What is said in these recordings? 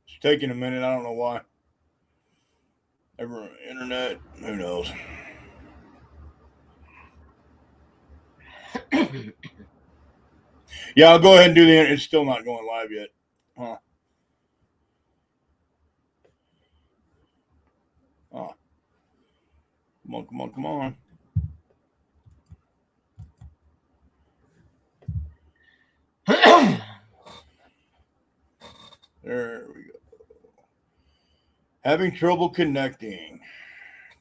It's taking a minute. I don't know why. Internet, who knows? Yeah, I'll go ahead and do the. It's still not going live yet. Huh? Oh, come on, come on, come on. There we go. Having trouble connecting.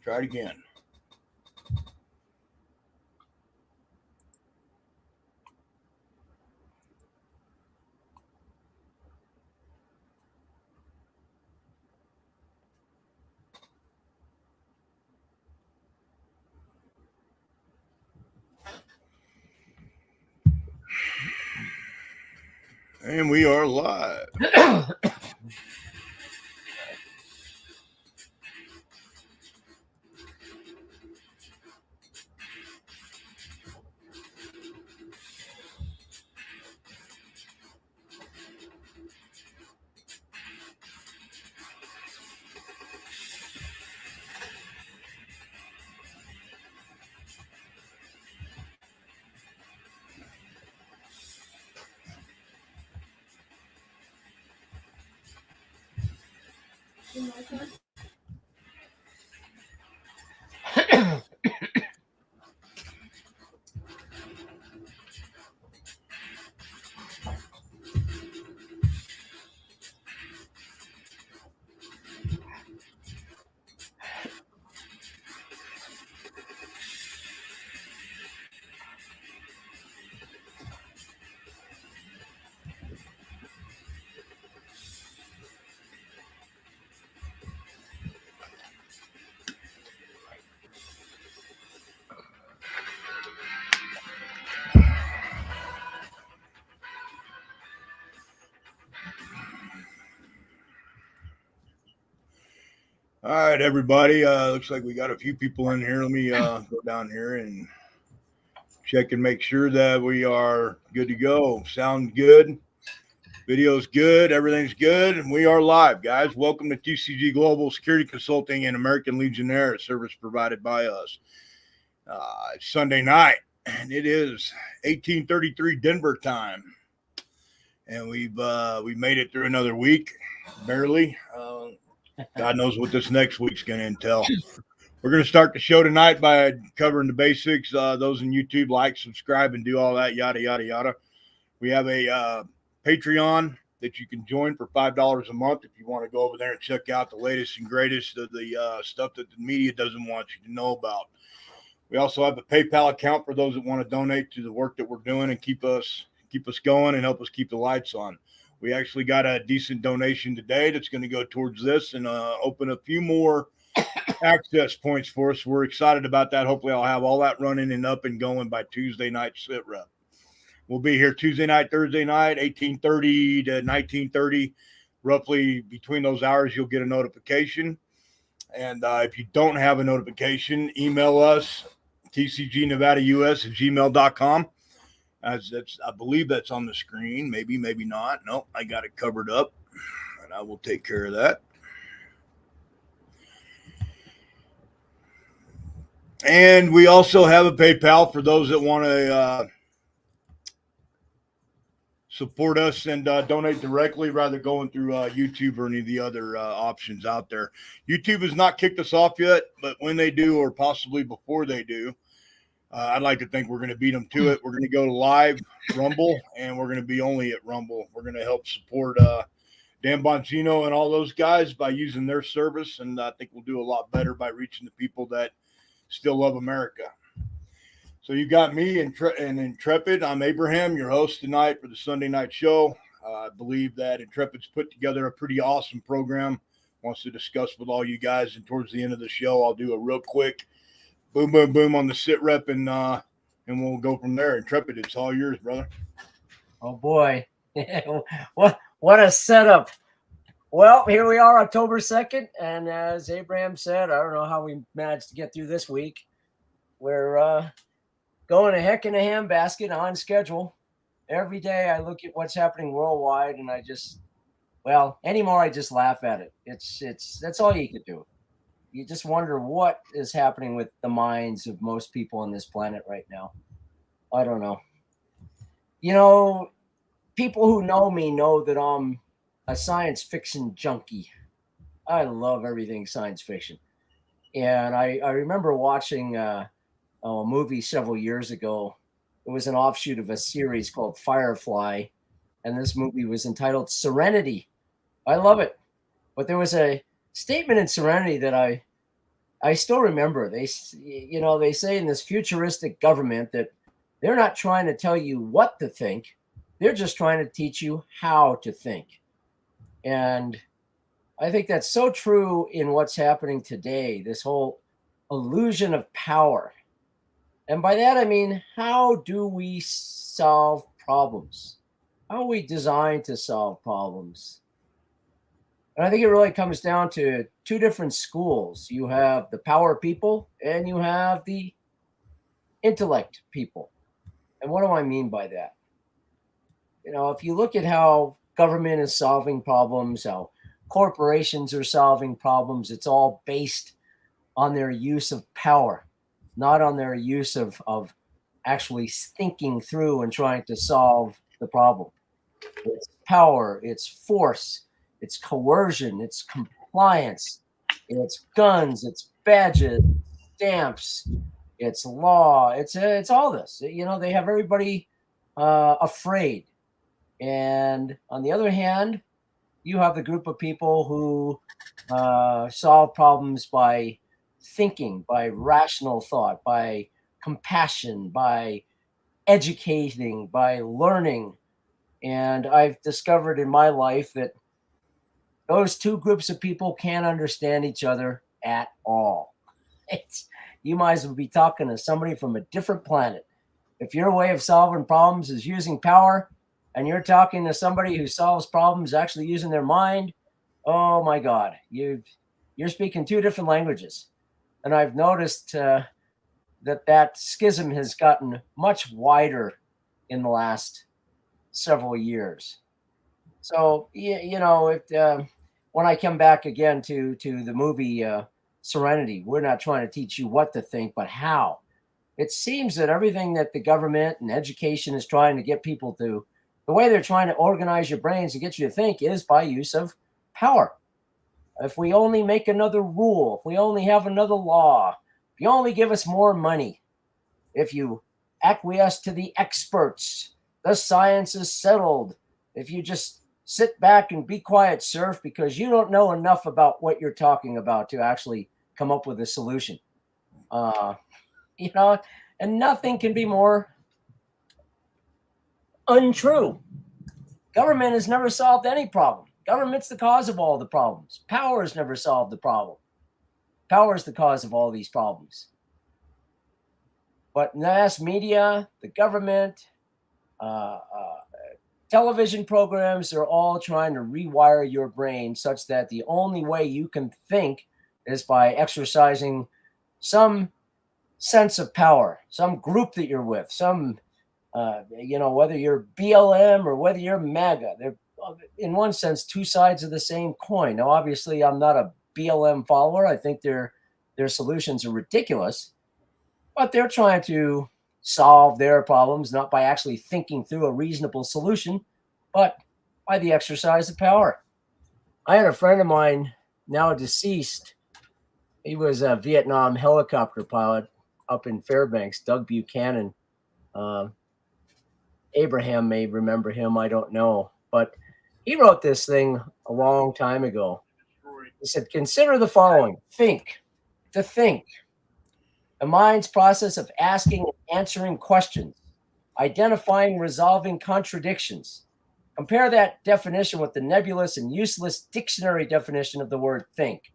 Try it again. And we are live. All right, everybody. Looks like we got a few people in here. Let me go down here and check and make sure that we are good to go. Sound good. Video's good. Everything's good. And we are live, guys. Welcome to TCG Global Security Consulting and American Legionnaire, service provided by us. It's Sunday night, and it is 1833 Denver time. And we made it through another week, barely. God knows what this next week's going to entail. We're going to start the show tonight by covering the basics. Those in YouTube, like, subscribe, and do all that, yada, yada, yada. We have a Patreon that you can join for $5 a month if you want to go over there and check out the latest and greatest of the stuff that the media doesn't want you to know about. We also have a PayPal account for those that want to donate to the work that we're doing and keep us going and help us keep the lights on. We actually got a decent donation today that's going to go towards this and open a few more access points for us. We're excited about that. Hopefully I'll have all that running and up and going by Tuesday night SITREP. We'll be here Tuesday night, Thursday night, 18:30 to 19:30. Roughly between those hours, you'll get a notification. And if you don't have a notification, email us, tcgnevadaus@gmail.com. I believe that's on the screen. Maybe, maybe not. No, I got it covered up, and I will take care of that. And we also have a PayPal for those that want to support us and donate directly rather going through YouTube or any of the other options out there. YouTube has not kicked us off yet, but when they do, or possibly before they do, I'd like to think we're going to beat them to it. We're going to go to live Rumble, and we're going to be only at Rumble. We're going to help support Dan Bongino and all those guys by using their service, and I think we'll do a lot better by reaching the people that still love America. So you got me and Intrepid. I'm Abraham, your host tonight for the Sunday night show. I believe that Intrepid's put together a pretty awesome program. Wants to discuss with all you guys, and towards the end of the show, I'll do a real quick boom, boom, boom on the SITREP, and we'll go from there. Intrepid, it's all yours, brother. Oh boy, what a setup! Well, here we are, October 2nd, and as Abraham said, I don't know how we managed to get through this week. We're going a heck in a handbasket on schedule. Every day I look at what's happening worldwide, and I just Well, anymore, I just laugh at it. That's all you could do. You just wonder what is happening with the minds of most people on this planet right now. I don't know. You know, people who know me know that I'm a science fiction junkie. I love everything science fiction. And I remember watching a movie several years ago. It was an offshoot of a series called Firefly. And this movie was entitled Serenity. I love it. But there was a statement in Serenity that I still remember. They say in this futuristic government that they're not trying to tell you what to think. They're just trying to teach you how to think. And I think that's so true in what's happening today, this whole illusion of power. And by that, I mean, how do we solve problems? How are we designed to solve problems? And I think it really comes down to two different schools. You have the power people and you have the intellect people. And what do I mean by that? If you look at how government is solving problems, how corporations are solving problems, it's all based on their use of power, not on their use of actually thinking through and trying to solve the problem. It's power, it's force, it's coercion, it's compliance, it's guns, it's badges, stamps, it's law, it's all this. They have everybody afraid. And on the other hand, you have the group of people who solve problems by thinking, by rational thought, by compassion, by educating, by learning. And I've discovered in my life that those two groups of people can't understand each other at all. You might as well be talking to somebody from a different planet. If your way of solving problems is using power and you're talking to somebody who solves problems actually using their mind, oh my God, you're speaking two different languages. And I've noticed that schism has gotten much wider in the last several years. So when I come back again to the movie Serenity, we're not trying to teach you what to think, but how. It seems that everything that the government and education is trying to get people to, the way they're trying to organize your brains and get you to think is by use of power. If we only make another rule, if we only have another law, if you only give us more money, if you acquiesce to the experts, the science is settled. If you just sit back and be quiet, surf, because you don't know enough about what you're talking about to actually come up with a solution. And nothing can be more untrue. Government has never solved any problem. Government's the cause of all the problems. Power has never solved the problem. Power is the cause of all these problems. But mass media, the government, television programs are all trying to rewire your brain such that the only way you can think is by exercising some sense of power, some group that you're with, some, whether you're BLM or whether you're MAGA. They're, in one sense, two sides of the same coin. Now, obviously, I'm not a BLM follower. I think their solutions are ridiculous, but they're trying to solve their problems not by actually thinking through a reasonable solution, but by the exercise of power. I had a friend of mine, now deceased. He was a Vietnam helicopter pilot up in Fairbanks, Doug Buchanan. Abraham may remember him, I don't know. But he wrote this thing a long time ago. He said, consider the following. Think. To think. The mind's process of asking and answering questions, identifying, resolving contradictions. Compare that definition with the nebulous and useless dictionary definition of the word think.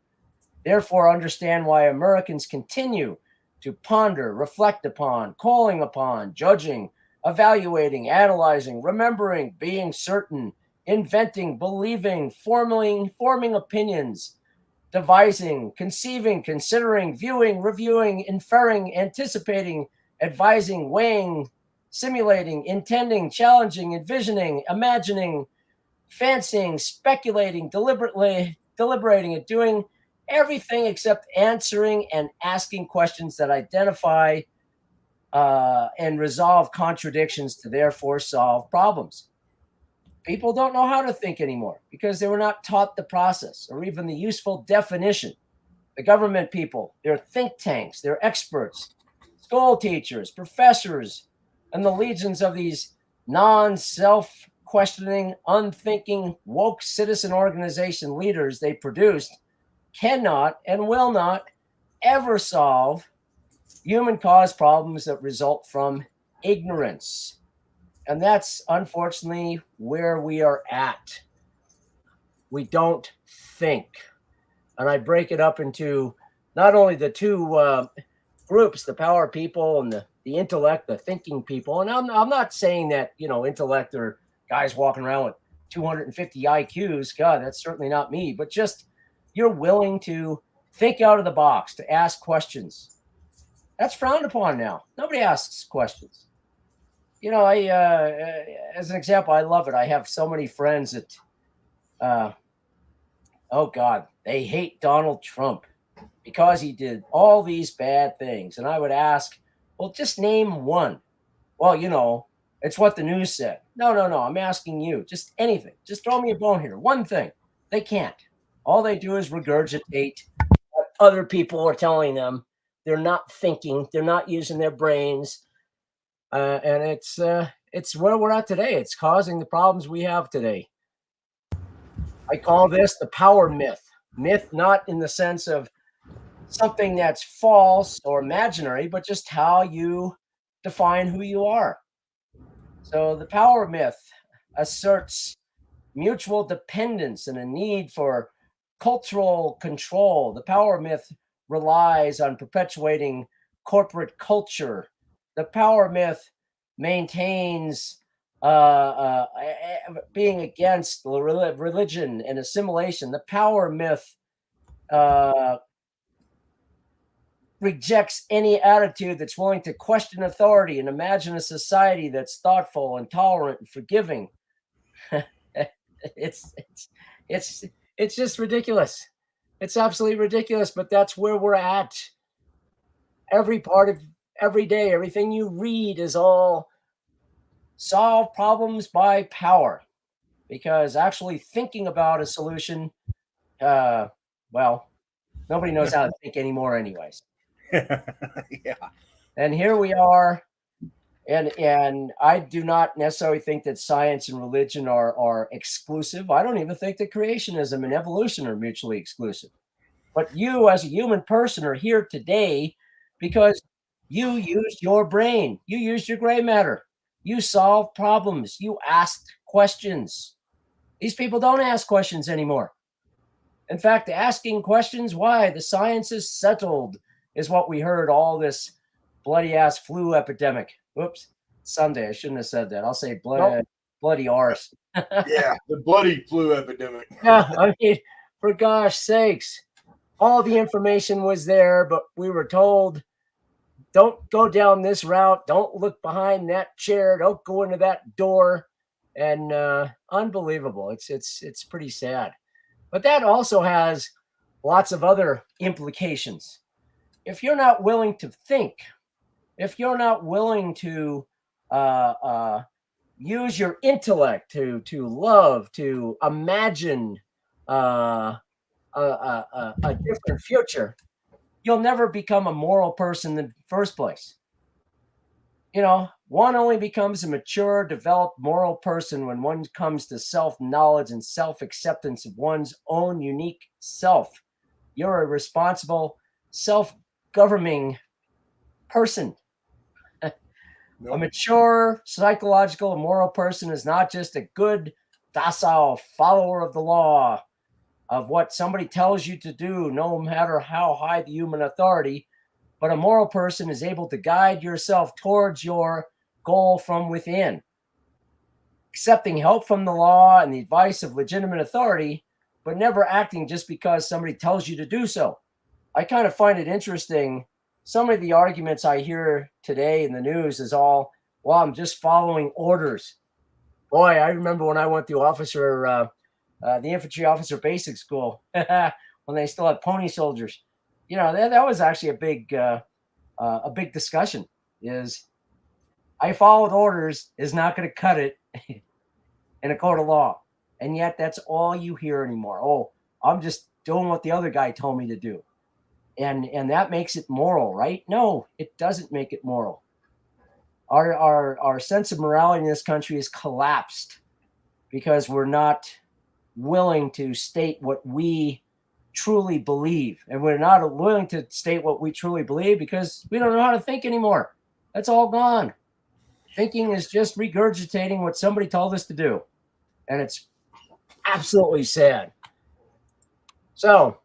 Therefore, understand why Americans continue to ponder, reflect upon, calling upon, judging, evaluating, analyzing, remembering, being certain, inventing, believing, forming opinions, devising, conceiving, considering, viewing, reviewing, inferring, anticipating, advising, weighing, simulating, intending, challenging, envisioning, imagining, fancying, speculating, deliberating, and doing everything except answering and asking questions that identify and resolve contradictions to therefore solve problems. People don't know how to think anymore because they were not taught the process or even the useful definition. The government people, their think tanks, their experts, school teachers, professors, and the legions of these non self questioning, unthinking, woke citizen organization leaders they produced cannot and will not ever solve human caused problems that result from ignorance. And that's unfortunately where we are at. We don't think. And I break it up into not only the two groups, the power people and the intellect, the thinking people. And I'm not saying that, intellect are guys walking around with 250 IQs. God, that's certainly not me. But just you're willing to think out of the box, to ask questions. That's frowned upon now. Nobody asks questions. As an example, I love it. I have so many friends that, oh God, they hate Donald Trump because he did all these bad things. And I would ask, well, just name one. Well, it's what the news said. No. I'm asking you, just anything. Just throw me a bone here. One thing. They can't. All they do is regurgitate what other people are telling them. They're not thinking. They're not using their brains. And it's where we're at today. It's causing the problems we have today. I call this the power myth. Myth not in the sense of something that's false or imaginary, but just how you define who you are. So the power myth asserts mutual dependence and a need for cultural control. The power myth relies on perpetuating corporate culture. The power myth maintains being against religion and assimilation. The power myth rejects any attitude that's willing to question authority and imagine a society that's thoughtful and tolerant and forgiving. It's just ridiculous. It's absolutely ridiculous, but that's where we're at. Every part of every day, everything you read is all solve problems by power, because actually thinking about a solution, well, nobody knows how to think anymore anyways. Yeah. And here we are. And I do not necessarily think that science and religion are exclusive. I don't even think that creationism and evolution are mutually exclusive. But you, as a human person, are here today because you used your brain. You used your gray matter. You solved problems. You asked questions. These people don't ask questions anymore. In fact, asking questions, why? The science is settled, is what we heard all this bloody ass flu epidemic. Whoops, Sunday. I shouldn't have said that. I'll say bloody arse. Yeah, the bloody flu epidemic. Yeah, I mean, for gosh sakes, all the information was there, but we were told, don't go down this route. Don't look behind that chair. Don't go into that door. And unbelievable. It's pretty sad. But that also has lots of other implications. If you're not willing to think, if you're not willing to use your intellect to love, to imagine a different future, you'll never become a moral person in the first place. One only becomes a mature, developed moral person when one comes to self-knowledge and self-acceptance of one's own unique self. You're a responsible, self-governing person. A mature, psychological, and moral person is not just a good, docile follower of the law, of what somebody tells you to do, no matter how high the human authority, but a moral person is able to guide yourself towards your goal from within. Accepting help from the law and the advice of legitimate authority, but never acting just because somebody tells you to do so. I kind of find it interesting. Some of the arguments I hear today in the news is all, well, I'm just following orders. Boy, I remember when I went through the infantry officer basic school when they still had pony soldiers. You know, that was actually a big discussion. Is I followed orders is not going to cut it in a court of law, and yet that's all you hear anymore. Oh, I'm just doing what the other guy told me to do, and that makes it moral, right? No, it doesn't make it moral. Our sense of morality in this country has collapsed because we're not willing to state what we truly believe. And we're not willing to state what we truly believe because we don't know how to think anymore. That's all gone. Thinking is just regurgitating what somebody told us to do. And it's absolutely sad. So,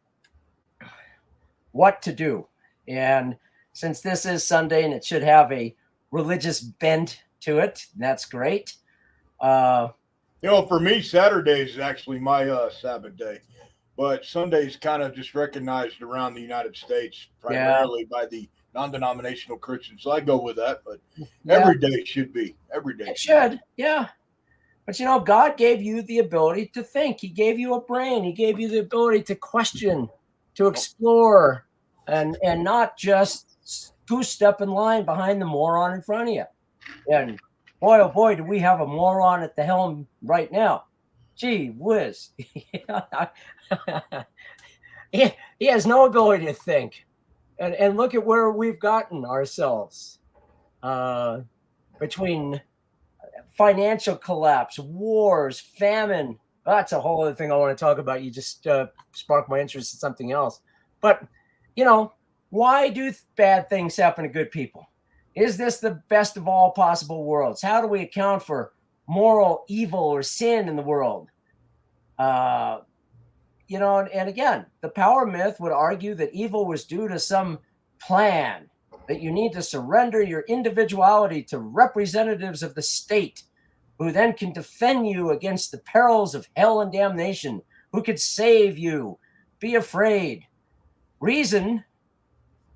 what to do? And since this is Sunday and it should have a religious bent to it, that's great. For me, Saturday is actually my Sabbath day, but Sunday's kind of just recognized around the United States primarily by the non-denominational Christians. So I go with that, but every day should be. Every day. It should, yeah. But God gave you the ability to think. He gave you a brain. He gave you the ability to question, to explore, and not just two-step in line behind the moron in front of you. And boy, oh boy, do we have a moron at the helm right now. Gee whiz. He has no ability to think. And look at where we've gotten ourselves. Between financial collapse, wars, famine. That's a whole other thing I want to talk about. You just sparked my interest in something else. But, why do bad things happen to good people? Is this the best of all possible worlds? How do we account for moral evil or sin in the world? And again, the power myth would argue that evil was due to some plan, that you need to surrender your individuality to representatives of the state who then can defend you against the perils of hell and damnation, who could save you. Be afraid. Reason,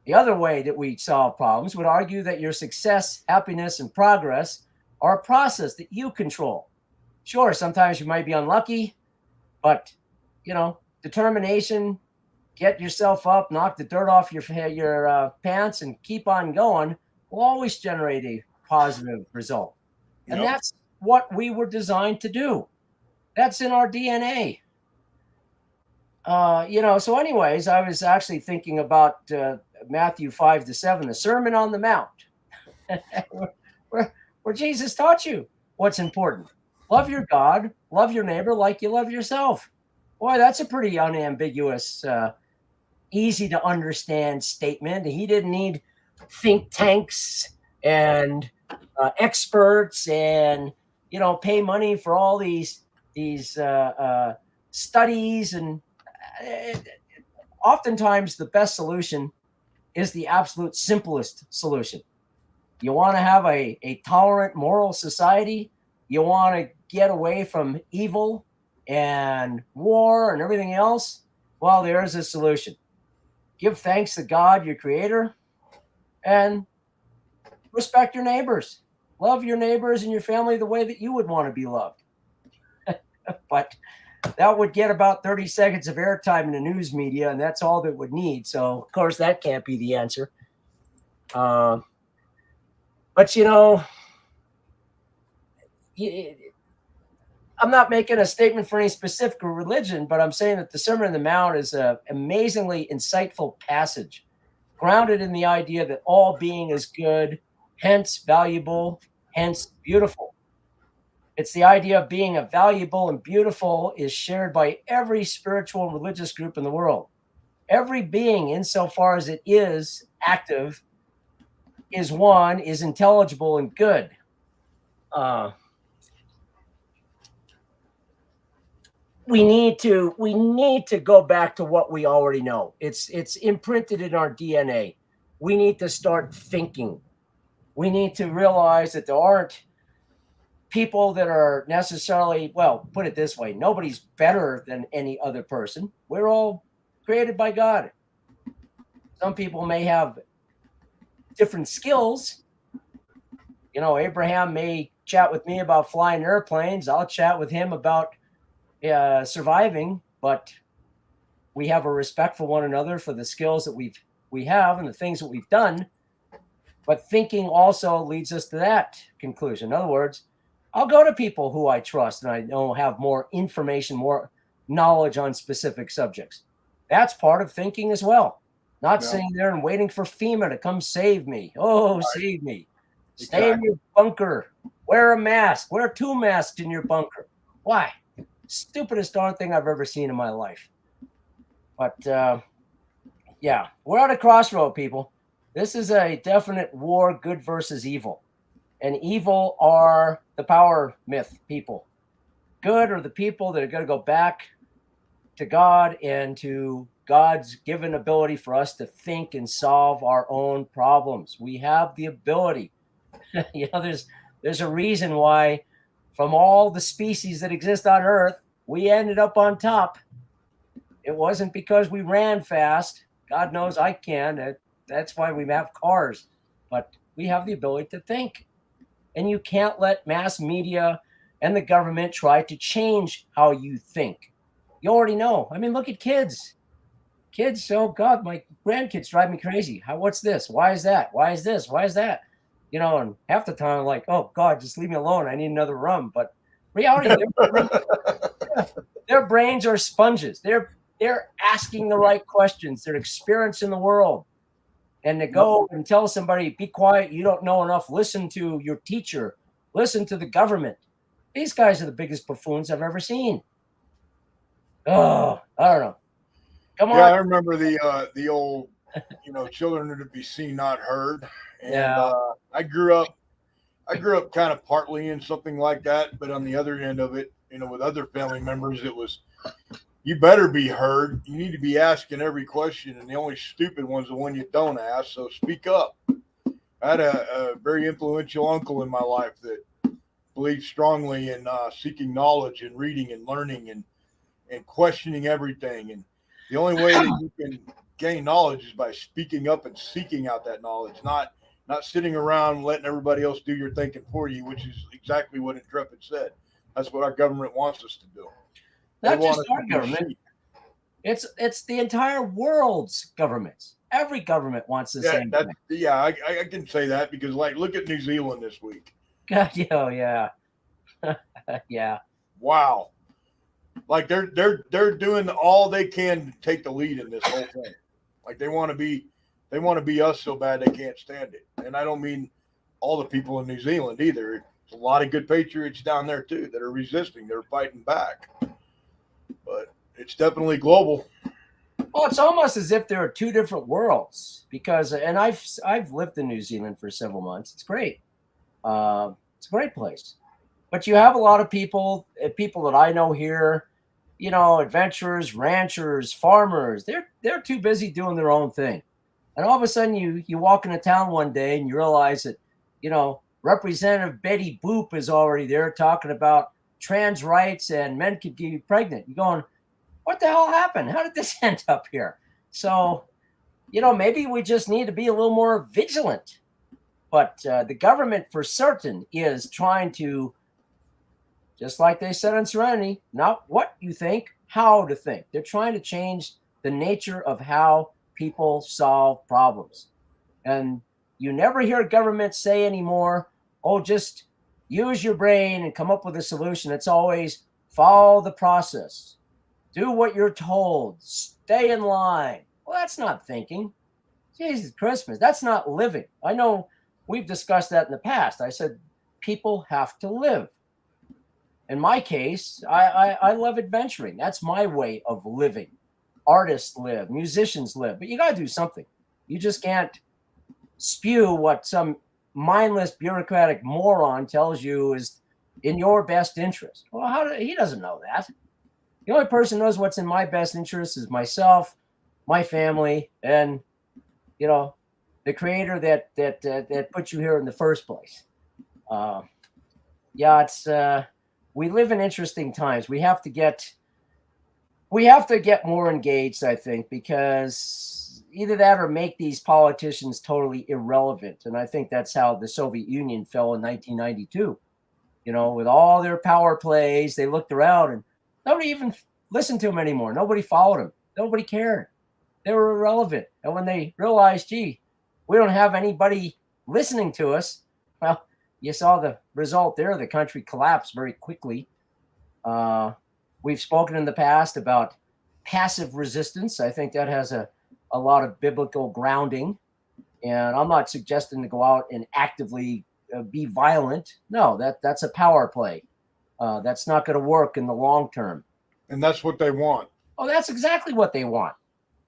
the other way that we solve problems, would argue that your success, happiness, and progress are a process that you control. Sure, sometimes you might be unlucky, but, determination, get yourself up, knock the dirt off your pants, and keep on going will always generate a positive result. Yep. And that's what we were designed to do. That's in our DNA. So anyways, I was actually thinking about Matthew 5-7, the Sermon on the Mount, where Jesus taught you what's important. Love your God, love your neighbor like you love yourself. Boy, that's a pretty unambiguous, easy to understand statement. He didn't need think tanks and experts and, pay money for all these studies. And oftentimes the best solution is the absolute simplest solution. You want to have a tolerant, moral society. You want to get away from evil and war and everything else. Well, there's a solution. Give thanks to God, your creator, and respect your neighbors. Love your neighbors and your family the way that you would want to be loved. But that would get about 30 seconds of airtime in the news media, and that's all that would need. So, of course, that can't be the answer. But, I'm not making a statement for any specific religion, but I'm saying that the Sermon on the Mount is an amazingly insightful passage, grounded in the idea that all being is good, hence valuable, hence beautiful. It's the idea of being a valuable and beautiful is shared by every spiritual and religious group in the world. Every being, insofar as it is active, is one, is intelligible and good. We need to go back to what we already know. It's imprinted in our DNA. We need to start thinking. We need to realize that there aren't people that are necessarily, well, put it this way, nobody's better than any other person. We're all created by God. Some people may have different skills. Abraham may chat with me about flying airplanes. I'll chat with him about surviving, but we have a respect for one another for the skills that we have and the things that we've done. But thinking also leads us to that conclusion. In other words, I'll go to people who I trust and I know have more information, more knowledge on specific subjects. That's part of thinking as well. Not sitting there and waiting for FEMA to come save me. Oh, save me. Stay in your bunker. Wear a mask. Wear 2 masks in your bunker. Why? Stupidest darn thing I've ever seen in my life. But yeah, we're at a crossroad, people. This is a definite war, good versus evil. And evil are the power myth people. Good are the people that are going to go back to God and to God's given ability for us to think and solve our own problems. We have the ability. There's a reason why from all the species that exist on Earth, we ended up on top. It wasn't because we ran fast. God knows I can. That's why we have cars. But we have the ability to think. And you can't let mass media and the government try to change how you think. You already know. I mean, look at kids. Kids, oh God, my grandkids drive me crazy. What's this? Why is that? Why is this? Why is that? And half the time I'm like, oh God, just leave me alone. I need another rum. But reality, their brains are sponges. They're asking the right questions. They're experiencing the world. And to go and tell somebody, be quiet, you don't know enough, listen to your teacher, listen to the government. These guys are the biggest buffoons I've ever seen. Oh, I don't know. Come on. Yeah, I remember the old, children are to be seen, not heard. And I grew up kind of partly in something like that, but on the other end of it, with other family members, it was, you better be heard. You need to be asking every question, and the only stupid one's the one you don't ask, so speak up. I had a very influential uncle in my life that believed strongly in seeking knowledge and reading and learning and questioning everything. And the only way that you can gain knowledge is by speaking up and seeking out that knowledge, not sitting around letting everybody else do your thinking for you, which is exactly what Intrepid said. That's what our government wants us to do. Not just our government. It's the entire world's governments. Every government wants the same thing. Yeah, I can say that because, like, look at New Zealand this week. God, yeah. Yeah. Wow. Like they're doing all they can to take the lead in this whole thing. Like they want to be us so bad they can't stand it. And I don't mean all the people in New Zealand either. There's a lot of good patriots down there too that are resisting. They're fighting back. But it's definitely global. Well, it's almost as if there are 2 different worlds because, and I've lived in New Zealand for several months. It's great. It's a great place. But you have a lot of people that I know here, adventurers, ranchers, farmers. They're too busy doing their own thing. And all of a sudden you walk into town one day and you realize that, Representative Betty Boop is already there talking about trans rights and men could get pregnant. You're going, what the hell happened? How did this end up here? So, maybe we just need to be a little more vigilant. But the government for certain is trying to, just like they said on Serenity, not what you think, how to think. They're trying to change the nature of how people solve problems. And you never hear government say anymore, oh, just use your brain and come up with a solution. It's always follow the process. Do what you're told. Stay in line. Well, that's not thinking. Jesus Christmas. That's not living. I know we've discussed that in the past. I said people have to live. In my case, I love adventuring. That's my way of living. Artists live, musicians live, but you got to do something. You just can't spew what some mindless bureaucratic moron tells you is in your best interest. Well, he doesn't know that. The only person who knows what's in my best interest is myself, my family, and the creator that put you here in the first place. It's we live in interesting times. We have to get more engaged, I think, because either that or make these politicians totally irrelevant. And I think that's how the Soviet Union fell in 1992. with all their power plays, they looked around and nobody even listened to them anymore. Nobody followed them. Nobody cared. They were irrelevant. And when they realized, gee, we don't have anybody listening to us, well, you saw the result there. The country collapsed very quickly. We've spoken in the past about passive resistance. I think that has a lot of biblical grounding. And I'm not suggesting to go out and actively be violent. No, that's a power play. That's not going to work in the long term. And that's what they want. Oh, that's exactly what they want.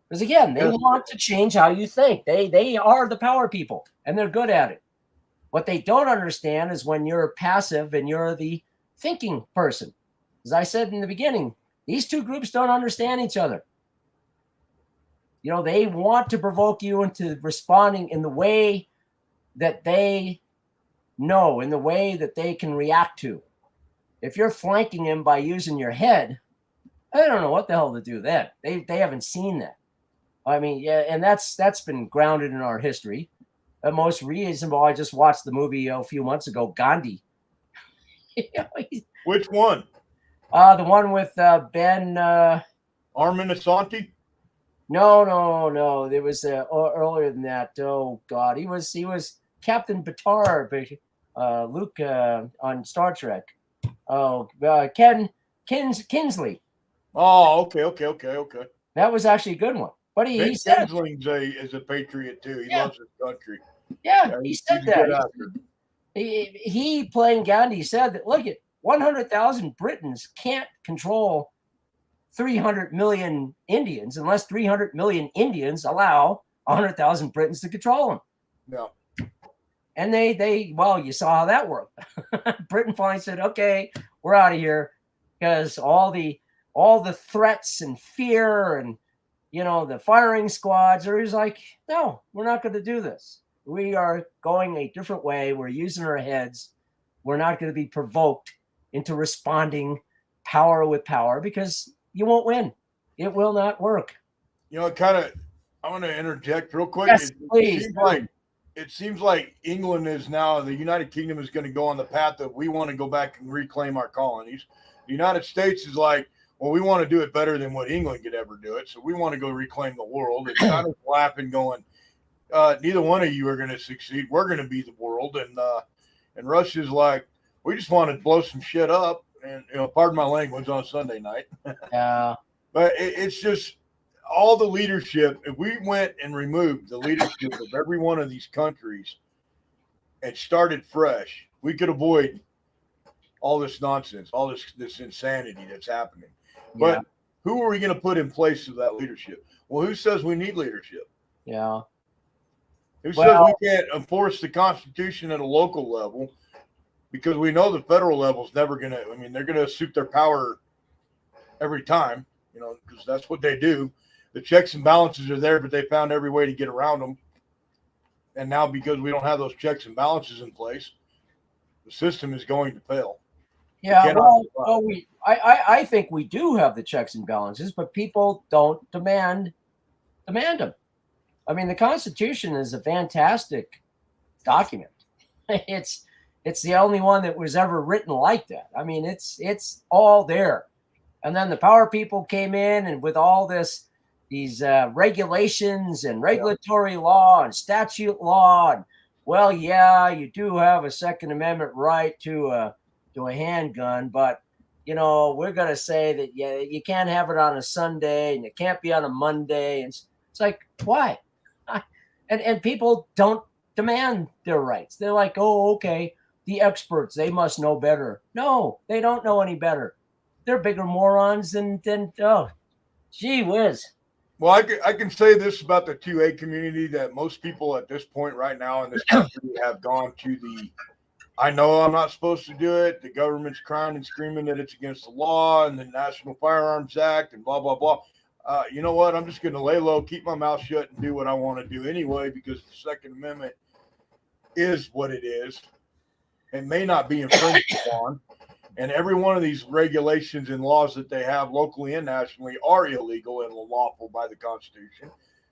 Because again, they want to change how you think. They are the power people, and they're good at it. What they don't understand is when you're passive and you're the thinking person. As I said in the beginning, these two groups don't understand each other. They want to provoke you into responding in the way that they know, in the way that they can react to. If you're flanking them by using your head, I don't know what the hell to do then. They haven't seen that. I mean, yeah, and that's been grounded in our history. The most reasonable, I just watched the movie a few months ago, Gandhi. Which one? The one with Ben Armin Asante? No. There was earlier than that. Oh God, he was Captain Batar, Luke on Star Trek. Oh, Kinsley. Oh, okay. That was actually a good one. But he said is a patriot too. He loves his country. Yeah, he said that. He playing Gandhi said that, look, at 100,000 Britons can't control 300 million Indians unless 300 million Indians allow 100,000 Britons to control them. Yeah. And well, you saw how that worked. Britain finally said, okay, we're out of here, because all the threats and fear and the firing squads are like, no, we're not going to do this. We are going a different way. We're using our heads. We're not going to be provoked into responding power with power, because you won't win. It will not work. I want to interject real quick. Yes, please. It seems like England is now, the United Kingdom is going to go on the path that we want to go back and reclaim our colonies. The United States is like, well, we want to do it better than what England could ever do it. So we want to go reclaim the world. It's kind of laughing, going, neither one of you are going to succeed. We're going to be the world. And Russia's like, we just want to blow some shit up. And, pardon my language on Sunday night. Yeah. But it's just all the leadership. If we went and removed the leadership of every one of these countries and started fresh, we could avoid all this nonsense, all this insanity that's happening. Yeah. But who are we going to put in place of that leadership? Well, who says we need leadership? Yeah. Who says we can't enforce the Constitution at a local level? Because we know the federal level is never going to, they're going to assert their power every time, because that's what they do. The checks and balances are there, but they found every way to get around them. And now, because we don't have those checks and balances in place, the system is going to fail. Yeah, I think we do have the checks and balances, but people don't demand them. The Constitution is a fantastic document. It's the only one that was ever written like that. It's all there. And then the power people came in, and with all these regulations and regulatory law and statute law, and well, yeah, you do have a Second Amendment right to a handgun, but we're going to say that you can't have it on a Sunday and it can't be on a Monday. And it's like, why? And people don't demand their rights. They're like, oh, okay, the experts, they must know better. No, they don't know any better. They're bigger morons than oh, gee whiz. Well, I can say this about the 2A community, that most people at this point right now in this country have gone to I know I'm not supposed to do it. The government's crying and screaming that it's against the law and the National Firearms Act and blah, blah, blah. You know what? I'm just going to lay low, keep my mouth shut, and do what I want to do anyway, because the Second Amendment is what it is. It may not be infringed upon. And every one of these regulations and laws that they have locally and nationally are illegal and unlawful by the Constitution.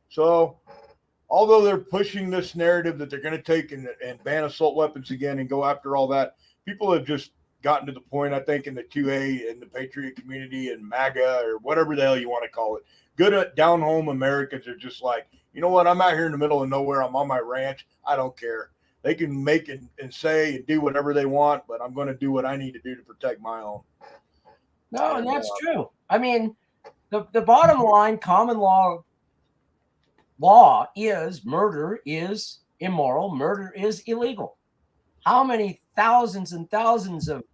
So although they're pushing this narrative that they're going to take and ban assault weapons again and go after all that, people have just gotten to the point, I think, in the 2A and the Patriot community and MAGA or whatever the hell you want to call it. Good down home Americans are just like, you know what? I'm out here in the middle of nowhere. I'm on my ranch. I don't care. They can make and say and do whatever they want, but I'm going to do what I need to do to protect my own. No, and that's true. I mean, the bottom line, common law is murder is immoral. Murder is illegal. How many thousands and thousands of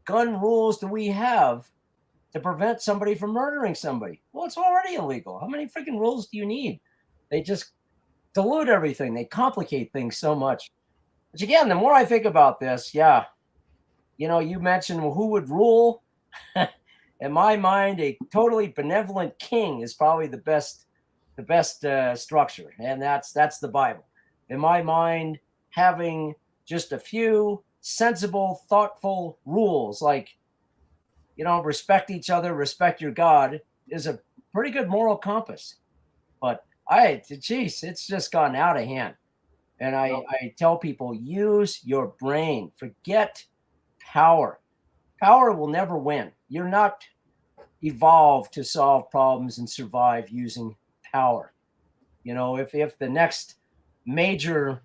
gun rules do we have to prevent somebody from murdering somebody? Well, it's already illegal. How many freaking rules do you need? They just dilute everything. They complicate things so much. But again, the more I think about this, yeah, you mentioned who would rule. In my mind, a totally benevolent king is probably the best structure, and that's the Bible. In my mind, having just a few sensible, thoughtful rules like, respect each other, respect your God is a pretty good moral compass. But it's just gone out of hand. And I tell people, use your brain. Forget power. Power will never win. You're not evolved to solve problems and survive using power. If the next major,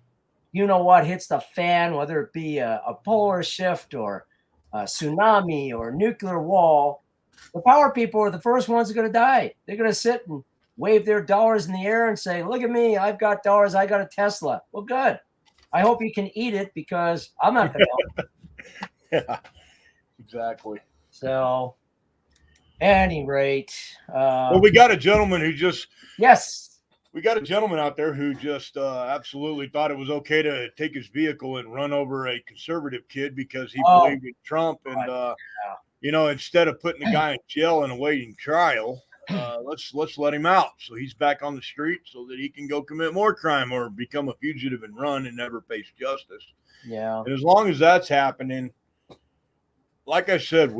hits the fan, whether it be a polar shift or a tsunami or nuclear wall, the power people are the first ones that are going to die. They're going to sit and wave their dollars in the air and say, look at me, I've got dollars, I got a Tesla. Well, good. I hope you can eat it because I'm not going to. Yeah, exactly. So, at any rate. Well, we got a gentleman who just. Yes. We got a gentleman out there who just absolutely thought it was okay to take his vehicle and run over a conservative kid because he believed in Trump. And, instead of putting the guy in jail and awaiting trial, let's let him out. So he's back on the street so that he can go commit more crime or become a fugitive and run and never face justice. Yeah. And as long as that's happening, like I said,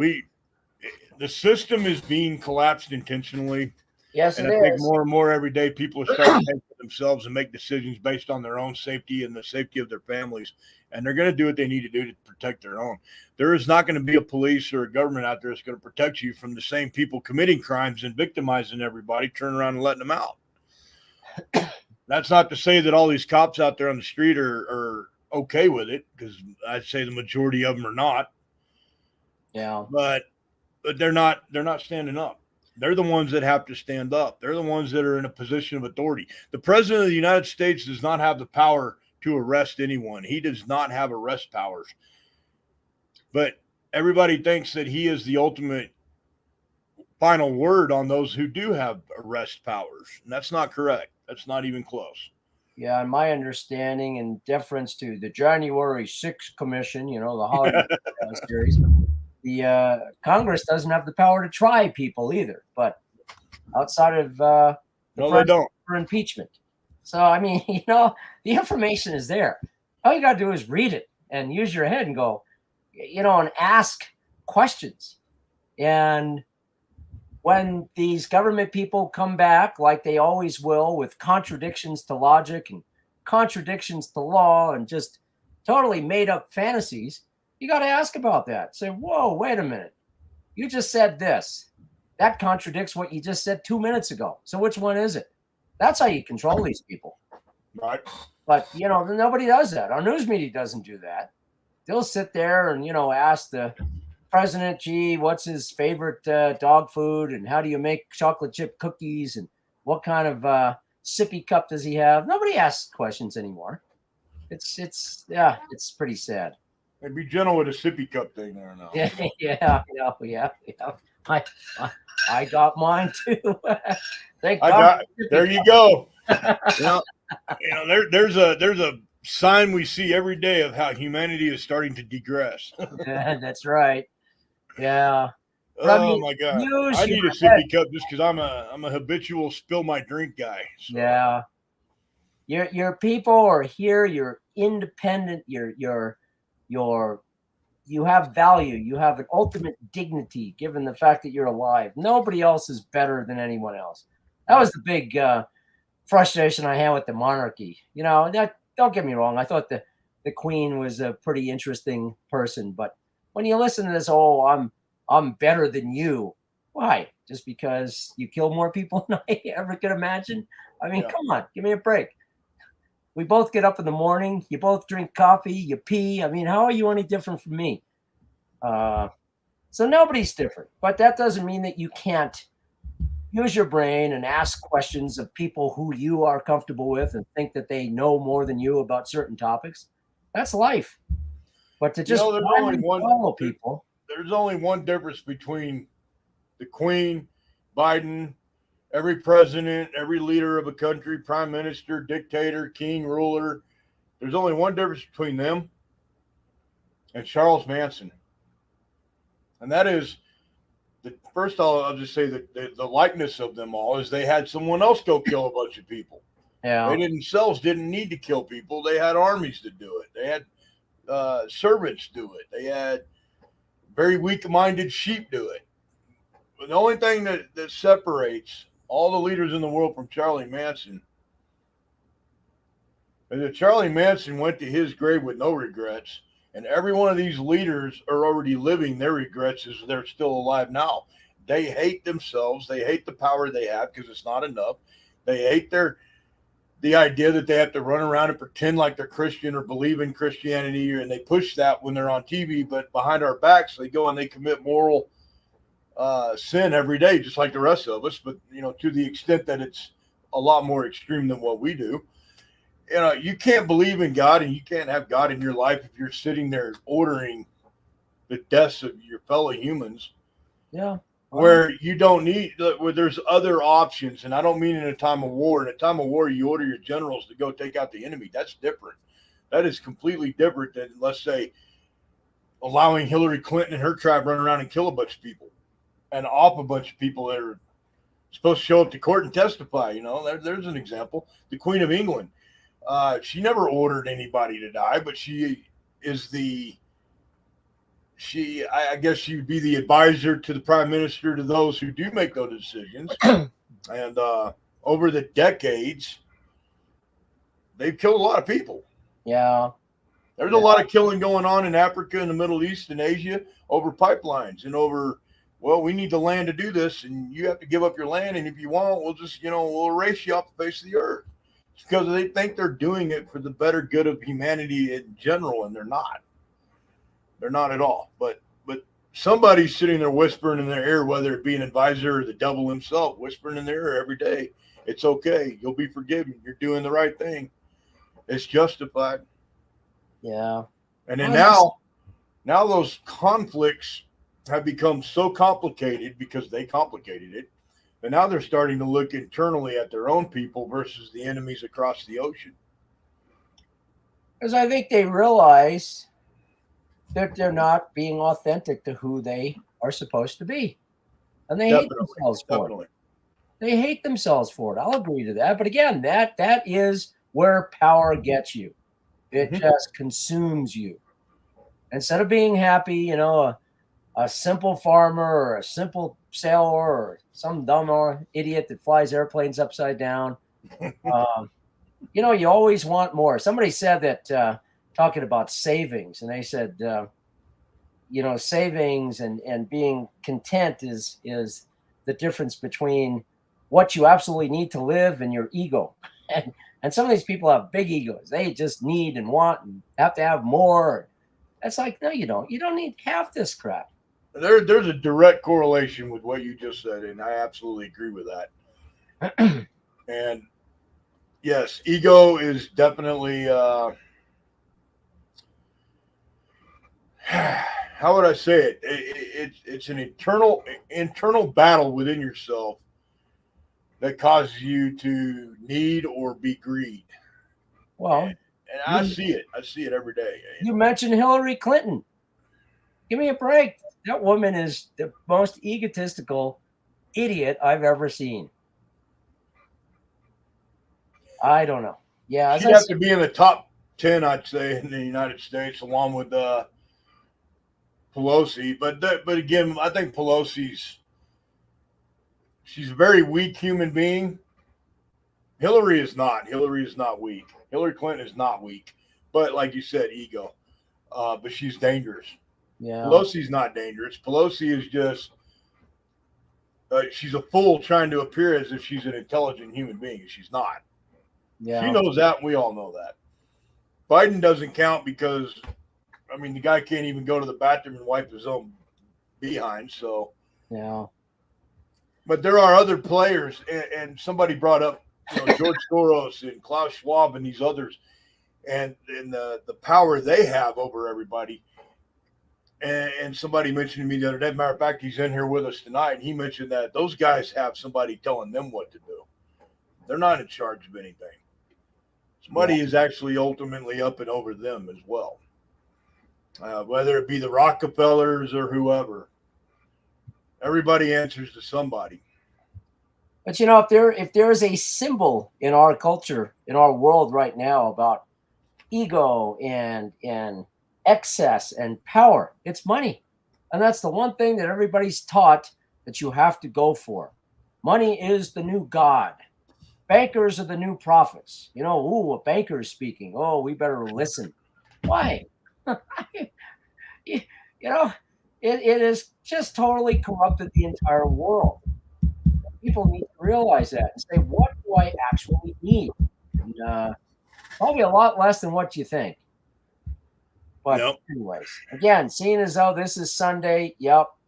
the system is being collapsed intentionally. Yes, and I think more and more every day people are starting to think for themselves and make decisions based on their own safety and the safety of their families. And they're going to do what they need to do to protect their own. There is not going to be a police or a government out there that's going to protect you from the same people committing crimes and victimizing everybody, turning around and letting them out. That's not to say that all these cops out there on the street are okay with it, because I'd say the majority of them are not. Yeah. But they're not standing up. They're the ones that have to stand up. They're the ones that are in a position of authority. The president of the United States does not have the power to arrest anyone. He does not have arrest powers. But everybody thinks that he is the ultimate final word on those who do have arrest powers. And that's not correct. That's not even close. Yeah, in my understanding, in deference to the January 6th Commission, the Hollywood series, the Congress doesn't have the power to try people either, but outside of no, they don't. For impeachment. So, I mean, the information is there. All you got to do is read it and use your head and go, and ask questions. And when these government people come back, like they always will, with contradictions to logic and contradictions to law and just totally made up fantasies, you got to ask about that. Say, whoa, wait a minute. You just said this. That contradicts what you just said 2 minutes ago. So which one is it? That's how you control these people. Right. But, nobody does that. Our news media doesn't do that. They'll sit there and, ask the president, gee, what's his favorite dog food? And how do you make chocolate chip cookies? And what kind of sippy cup does he have? Nobody asks questions anymore. It's pretty sad. And be gentle with a sippy cup thing there now. Yeah. I got mine too. Thank God. There you go. There's a sign we see every day of how humanity is starting to digress. Yeah, that's right. Yeah. Oh my God! I need a sippy cup just because I'm a habitual spill my drink guy. So. Yeah. Your people are here. You're independent. You have value. You have an ultimate dignity given the fact that you're alive. Nobody else is better than anyone else. That was the big frustration I had with the monarchy. Don't get me wrong. I thought the queen was a pretty interesting person, but when you listen to this, oh, I'm better than you. Why? Just because you kill more people than I ever could imagine? I mean, come on, give me a break. We both get up in the morning. You both drink coffee. You pee. I mean, how are you any different from me? So nobody's different. But that doesn't mean that you can't use your brain and ask questions of people who you are comfortable with and think that they know more than you about certain topics. That's life. But to just blindly follow people. There's only one difference between the Queen, Biden, every president, every leader of a country, prime minister, dictator, king, ruler. There's only one difference between them and Charles Manson. And that is, first I'll just say that the likeness of them all is they had someone else go kill a bunch of people. Yeah. They themselves didn't need to kill people. They had armies to do it. They had servants do it. They had very weak-minded sheep do it. But the only thing that separates all the leaders in the world from Charlie Manson is that Charlie Manson went to his grave with no regrets, and every one of these leaders are already living their regrets as they're still alive now. They hate themselves. They hate the power they have because it's not enough. They hate the idea that they have to run around and pretend like they're Christian or believe in Christianity, and they push that when they're on TV, but behind our backs, they go and they commit moral sin every day, just like the rest of us, but, to the extent that it's a lot more extreme than what we do. You can't believe in God and you can't have God in your life if you're sitting there ordering the deaths of your fellow humans. Yeah. Where you don't need, where there's other options. And I don't mean in a time of war. In a time of war, you order your generals to go take out the enemy. That's different. That is completely different than, let's say, allowing Hillary Clinton and her tribe run around and kill a bunch of people and off a bunch of people that are supposed to show up to court and testify. There's an example. The Queen of England. She never ordered anybody to die, but she is I guess she'd be the advisor to the prime minister to those who do make those decisions. And over the decades, they've killed a lot of people. Yeah. There's a lot of killing going on in Africa and the Middle East and Asia over pipelines and over, well, we need the land to do this, and you have to give up your land, and if you won't, we'll just, we'll erase you off the face of the earth. It's because they think they're doing it for the better good of humanity in general, and they're not. They're not at all. But somebody's sitting there whispering in their ear, whether it be an advisor or the devil himself, whispering in their ear every day, it's okay. You'll be forgiven. You're doing the right thing. It's justified. Yeah. And then now those conflicts have become so complicated because they complicated it. And now they're starting to look internally at their own people versus the enemies across the ocean. Because I think they realize that they're not being authentic to who they are supposed to be. And they hate themselves for it. They hate themselves for it. I'll agree to that. But again, that is where power gets you. It just consumes you. Instead of being happy, a simple farmer or a simple sailor or some dumb idiot that flies airplanes upside down, you always want more. Somebody said that, talking about savings, and they said, savings and being content is the difference between what you absolutely need to live and your ego. And some of these people have big egos. They just need and want and have to have more. It's like, no, you don't. You don't need half this crap. There's a direct correlation with what you just said, and I absolutely agree with that. And yes, ego is definitely how would I say it? It's an internal battle within yourself that causes you to need or be greed. Well, and I see it. I see it every day. You mentioned Hillary Clinton. Give me a break. That woman is the most egotistical idiot I've ever seen. I don't know. Yeah, she'd have to be in the top 10, I'd say, in the United States, along with Pelosi. But again, I think she's a very weak human being. Hillary is not. Hillary is not weak. Hillary Clinton is not weak. But like you said, ego. But she's dangerous. Yeah. Pelosi's not dangerous. Pelosi is just she's a fool trying to appear as if she's an intelligent human being. She's not. Yeah. She knows that. And we all know that. Biden doesn't count because, I mean, the guy can't even go to the bathroom and wipe his own behind. So, Yeah. but there are other players, and somebody brought up, George Soros and Klaus Schwab and these others, and the power they have over everybody. And somebody mentioned to me the other day, matter of fact, he's in here with us tonight, and he mentioned that those guys have somebody telling them what to do. They're not in charge of anything. Somebody is actually ultimately up and over them as well, whether it be the Rockefellers or whoever. Everybody answers to somebody. But if there is a symbol in our culture, in our world right now about ego and excess and power, it's money. And that's the one thing that everybody's taught that you have to go for. Money is the new god. Bankers are the new prophets. A banker is speaking. Oh, we better listen. Why? It is just totally corrupted the entire world. People need to realize that and say, what do I actually need? And, probably a lot less than what you think. But anyways, again, seeing as though this is Sunday,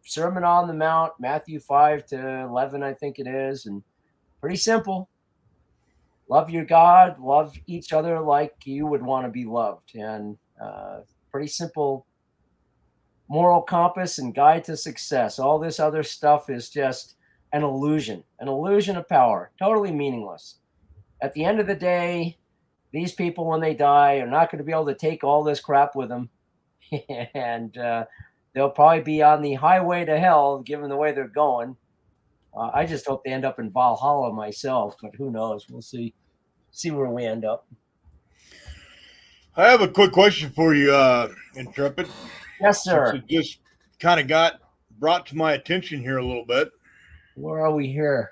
Sermon on the Mount, Matthew 5-11, I think it is, and pretty simple. Love your God, love each other like you would want to be loved, and pretty simple moral compass and guide to success. All this other stuff is just an illusion of power, totally meaningless. At the end of the day, these people, when they die, are not going to be able to take all this crap with them. And they'll probably be on the highway to hell, given the way they're going. I just hope they end up in Valhalla myself, but who knows? We'll see where we end up. I have a quick question for you, Intrepid. Yes, sir. Since it just kind of got brought to my attention here a little bit. Where are we here?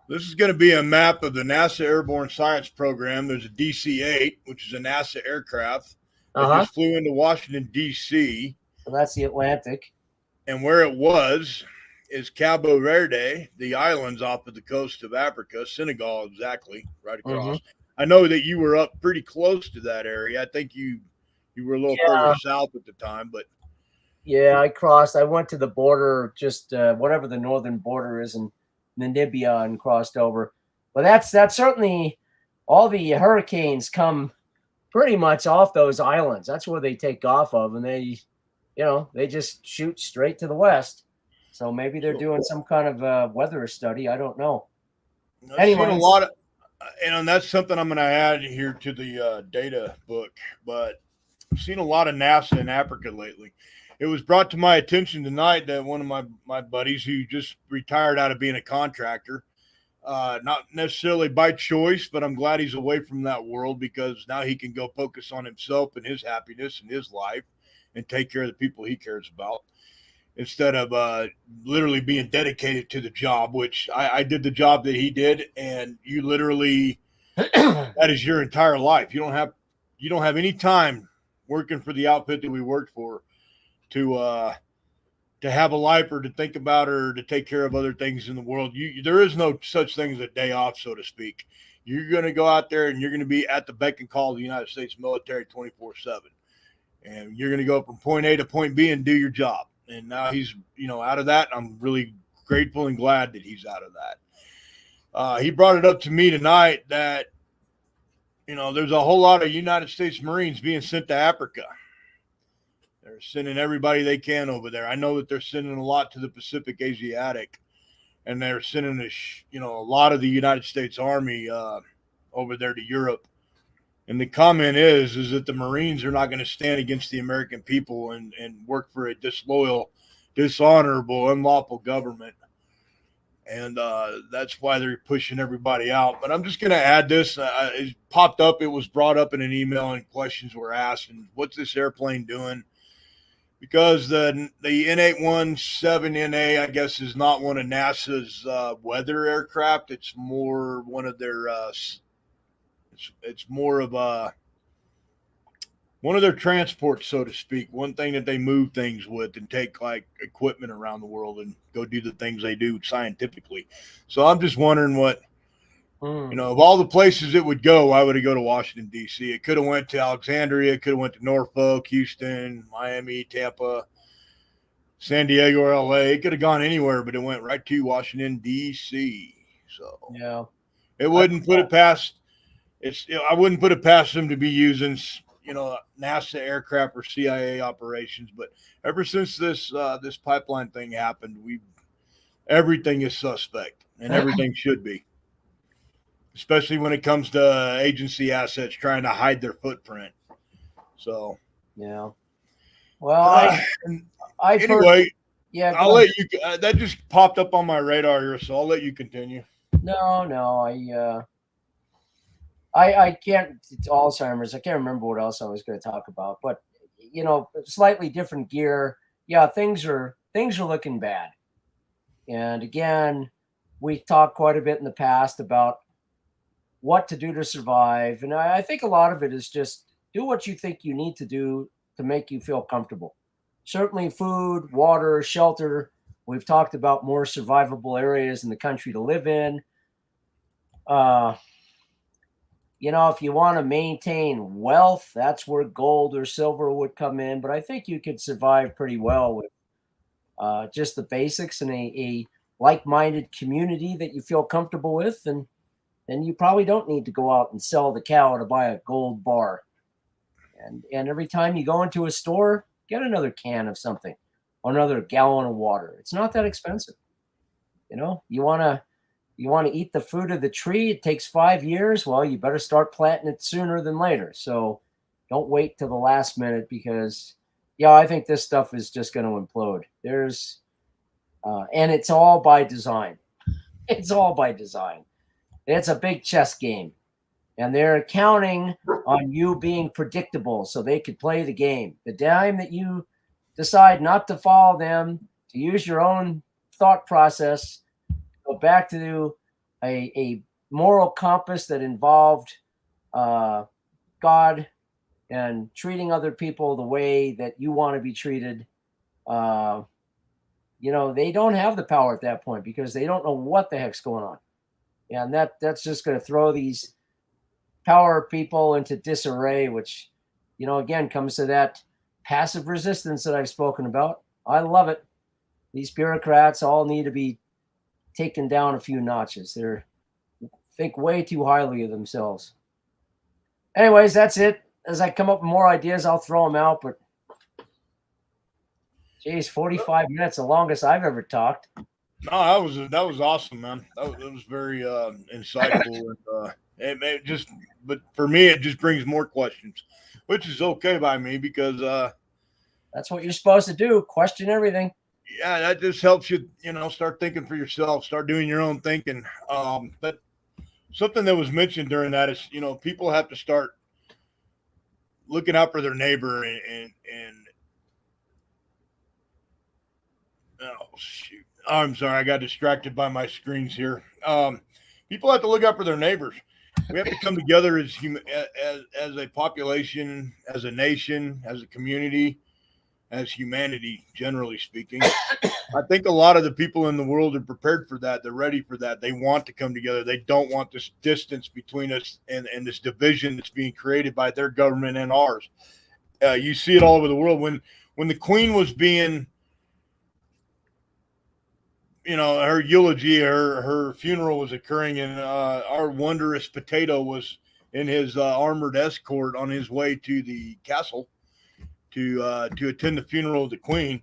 This is going to be a map of the NASA Airborne Science Program. There's a DC-8, which is a NASA aircraft that just flew into Washington, D.C. So that's the Atlantic. And where it was is Cabo Verde, the islands off of the coast of Africa, Senegal exactly, right across. I know that you were up pretty close to that area. I think you were a little further south at the time, but yeah, I crossed. I went to the border, just whatever the northern border is in Namibia, and crossed over. But that's certainly, all the hurricanes come pretty much off those islands. That's where they take off of, and they just shoot straight to the west. So maybe they're doing some kind of weather study. I don't know. Anyway, a lot of, and that's something I'm going to add here to the data book. But I've seen a lot of NASA in Africa lately. It was brought to my attention tonight that one of my buddies who just retired out of being a contractor, not necessarily by choice, but I'm glad he's away from that world, because now he can go focus on himself and his happiness and his life and take care of the people he cares about, instead of literally being dedicated to the job, which I did the job that he did. And you literally, that is your entire life. You don't have any time working for the outfit that we worked for to have a life, or to think about, or to take care of other things in the world. There is no such thing as a day off, so to speak. You're going to go out there and you're going to be at the beck and call of the United States military 24/7. And you're going to go from point A to point B and do your job. And now he's, out of that. I'm really grateful and glad that he's out of that. He brought it up to me tonight that, there's a whole lot of United States Marines being sent to Africa. They're sending everybody they can over there. I know that they're sending a lot to the Pacific Asiatic, and they're sending a lot of the United States Army over there to Europe. And the comment is that the Marines are not going to stand against the American people and work for a disloyal, dishonorable, unlawful government. And that's why they're pushing everybody out. But I'm just going to add this. It popped up. It was brought up in an email, and questions were asked. And what's this airplane doing? Because the N817NA, I guess, is not one of NASA's weather aircraft. It's more one of their it's more of a one of their transports, so to speak, one thing that they move things with and take like equipment around the world and go do the things they do scientifically. So I'm just wondering what, of all the places it would go, why would it go to Washington, D.C.? It could have went to Alexandria. It could have went to Norfolk, Houston, Miami, Tampa, San Diego, or L.A. It could have gone anywhere, but it went right to Washington, D.C. So Yeah. it wouldn't put it past I wouldn't put it past them to be using, NASA aircraft or CIA operations. But ever since this pipeline thing happened, everything is suspect, and everything should be, especially when it comes to agency assets trying to hide their footprint. So yeah. Well, anyway, yeah. I'll let you. That just popped up on my radar here, so I'll let you continue. No, I can't. It's Alzheimer's. I can't remember what else I was going to talk about, but slightly different gear. Yeah, things are looking bad. And again, we talked quite a bit in the past about what to do to survive, and I think a lot of it is just do what you think you need to do to make you feel comfortable. Certainly, food, water, shelter. We've talked about more survivable areas in the country to live in. If you want to maintain wealth, that's where gold or silver would come in. But I think you could survive pretty well with just the basics and a like-minded community that you feel comfortable with. And then you probably don't need to go out and sell the cow to buy a gold bar. And every time you go into a store, get another can of something or another gallon of water. It's not that expensive. You want to eat the fruit of the tree. It takes 5 years. Well, you better start planting it sooner than later. So don't wait till the last minute because, I think this stuff is just going to implode. And it's all by design. It's all by design. It's a big chess game. And they're counting on you being predictable so they could play the game. The time that you decide not to follow them, to use your own thought process, go back to a moral compass that involved God and treating other people the way that you want to be treated. They don't have the power at that point because they don't know what the heck's going on. And that's just going to throw these power people into disarray, which, again, comes to that passive resistance that I've spoken about. I love it. These bureaucrats all need to be taken down a few notches. They think way too highly of themselves. Anyways, that's it. As I come up with more ideas, I'll throw them out. But, geez, 45 minutes, the longest I've ever talked. No, that was awesome, man. That was very insightful, and but for me, it just brings more questions, which is okay by me because that's what you're supposed to do. Question everything. Yeah, that just helps you, start thinking for yourself, start doing your own thinking. But something that was mentioned during that is, people have to start looking out for their neighbor and oh shoot. I'm sorry, I got distracted by my screens here. People have to look out for their neighbors. We have to come together as a population, as a nation, as a community, as humanity, generally speaking. I think a lot of the people in the world are prepared for that. They're ready for that. They want to come together. They don't want this distance between us and this division that's being created by their government and ours. You see it all over the world. When the Queen was being, her eulogy, her funeral was occurring, and our wondrous potato was in his armored escort on his way to the castle to attend the funeral of the Queen.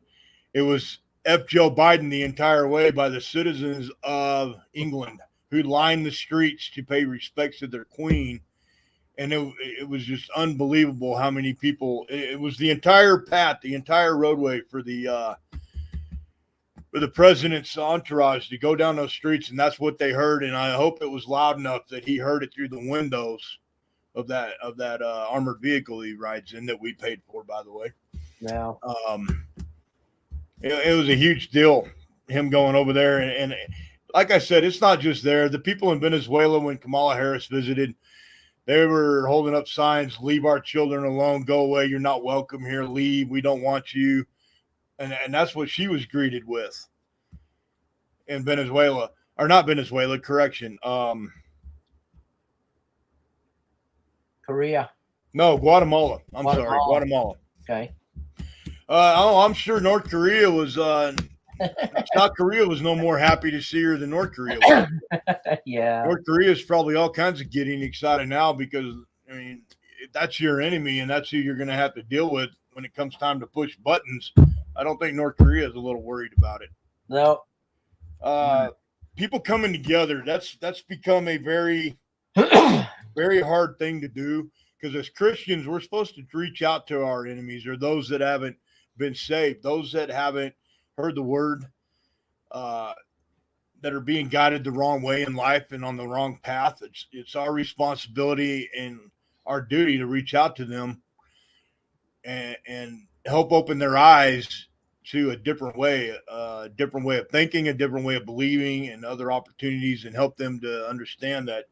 It was F. Joe Biden the entire way by the citizens of England who lined the streets to pay respects to their Queen. And it was just unbelievable how many people. It was the entire path, the entire roadway for the president's entourage to go down those streets, and that's what they heard. And I hope it was loud enough that he heard it through the windows of that armored vehicle he rides in that we paid for, by the way. Yeah. It was a huge deal, him going over there. And like I said, it's not just there. The people in Venezuela, when Kamala Harris visited, They were holding up signs, leave our children alone, go away, you're not welcome here, leave, we don't want you. And that's what she was greeted with in Venezuela. Or not Venezuela, correction. Korea. No, Guatemala. Sorry, Guatemala. Okay. I'm sure North Korea was South Korea was no more happy to see her than North Korea was. Yeah. North Korea is probably all kinds of getting excited now because, I mean, that's your enemy and that's who you're going to have to deal with when it comes time to push buttons. I don't think North Korea is a little worried about it. No. People coming together, that's become a very, very hard thing to do because as Christians, we're supposed to reach out to our enemies or those that haven't been saved, those that haven't heard the word, that are being guided the wrong way in life and on the wrong path. It's our responsibility and our duty to reach out to them and help open their eyes to a different way of thinking, a different way of believing, and other opportunities, and help them to understand that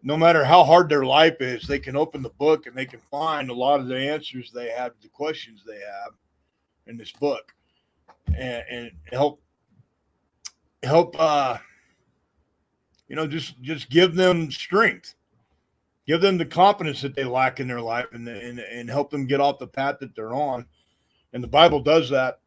no matter how hard their life is, they can open the book and they can find a lot of the answers they have to the questions they have in this book, and help just give them strength, give them the confidence that they lack in their life, and help them get off the path that they're on. And the Bible does that,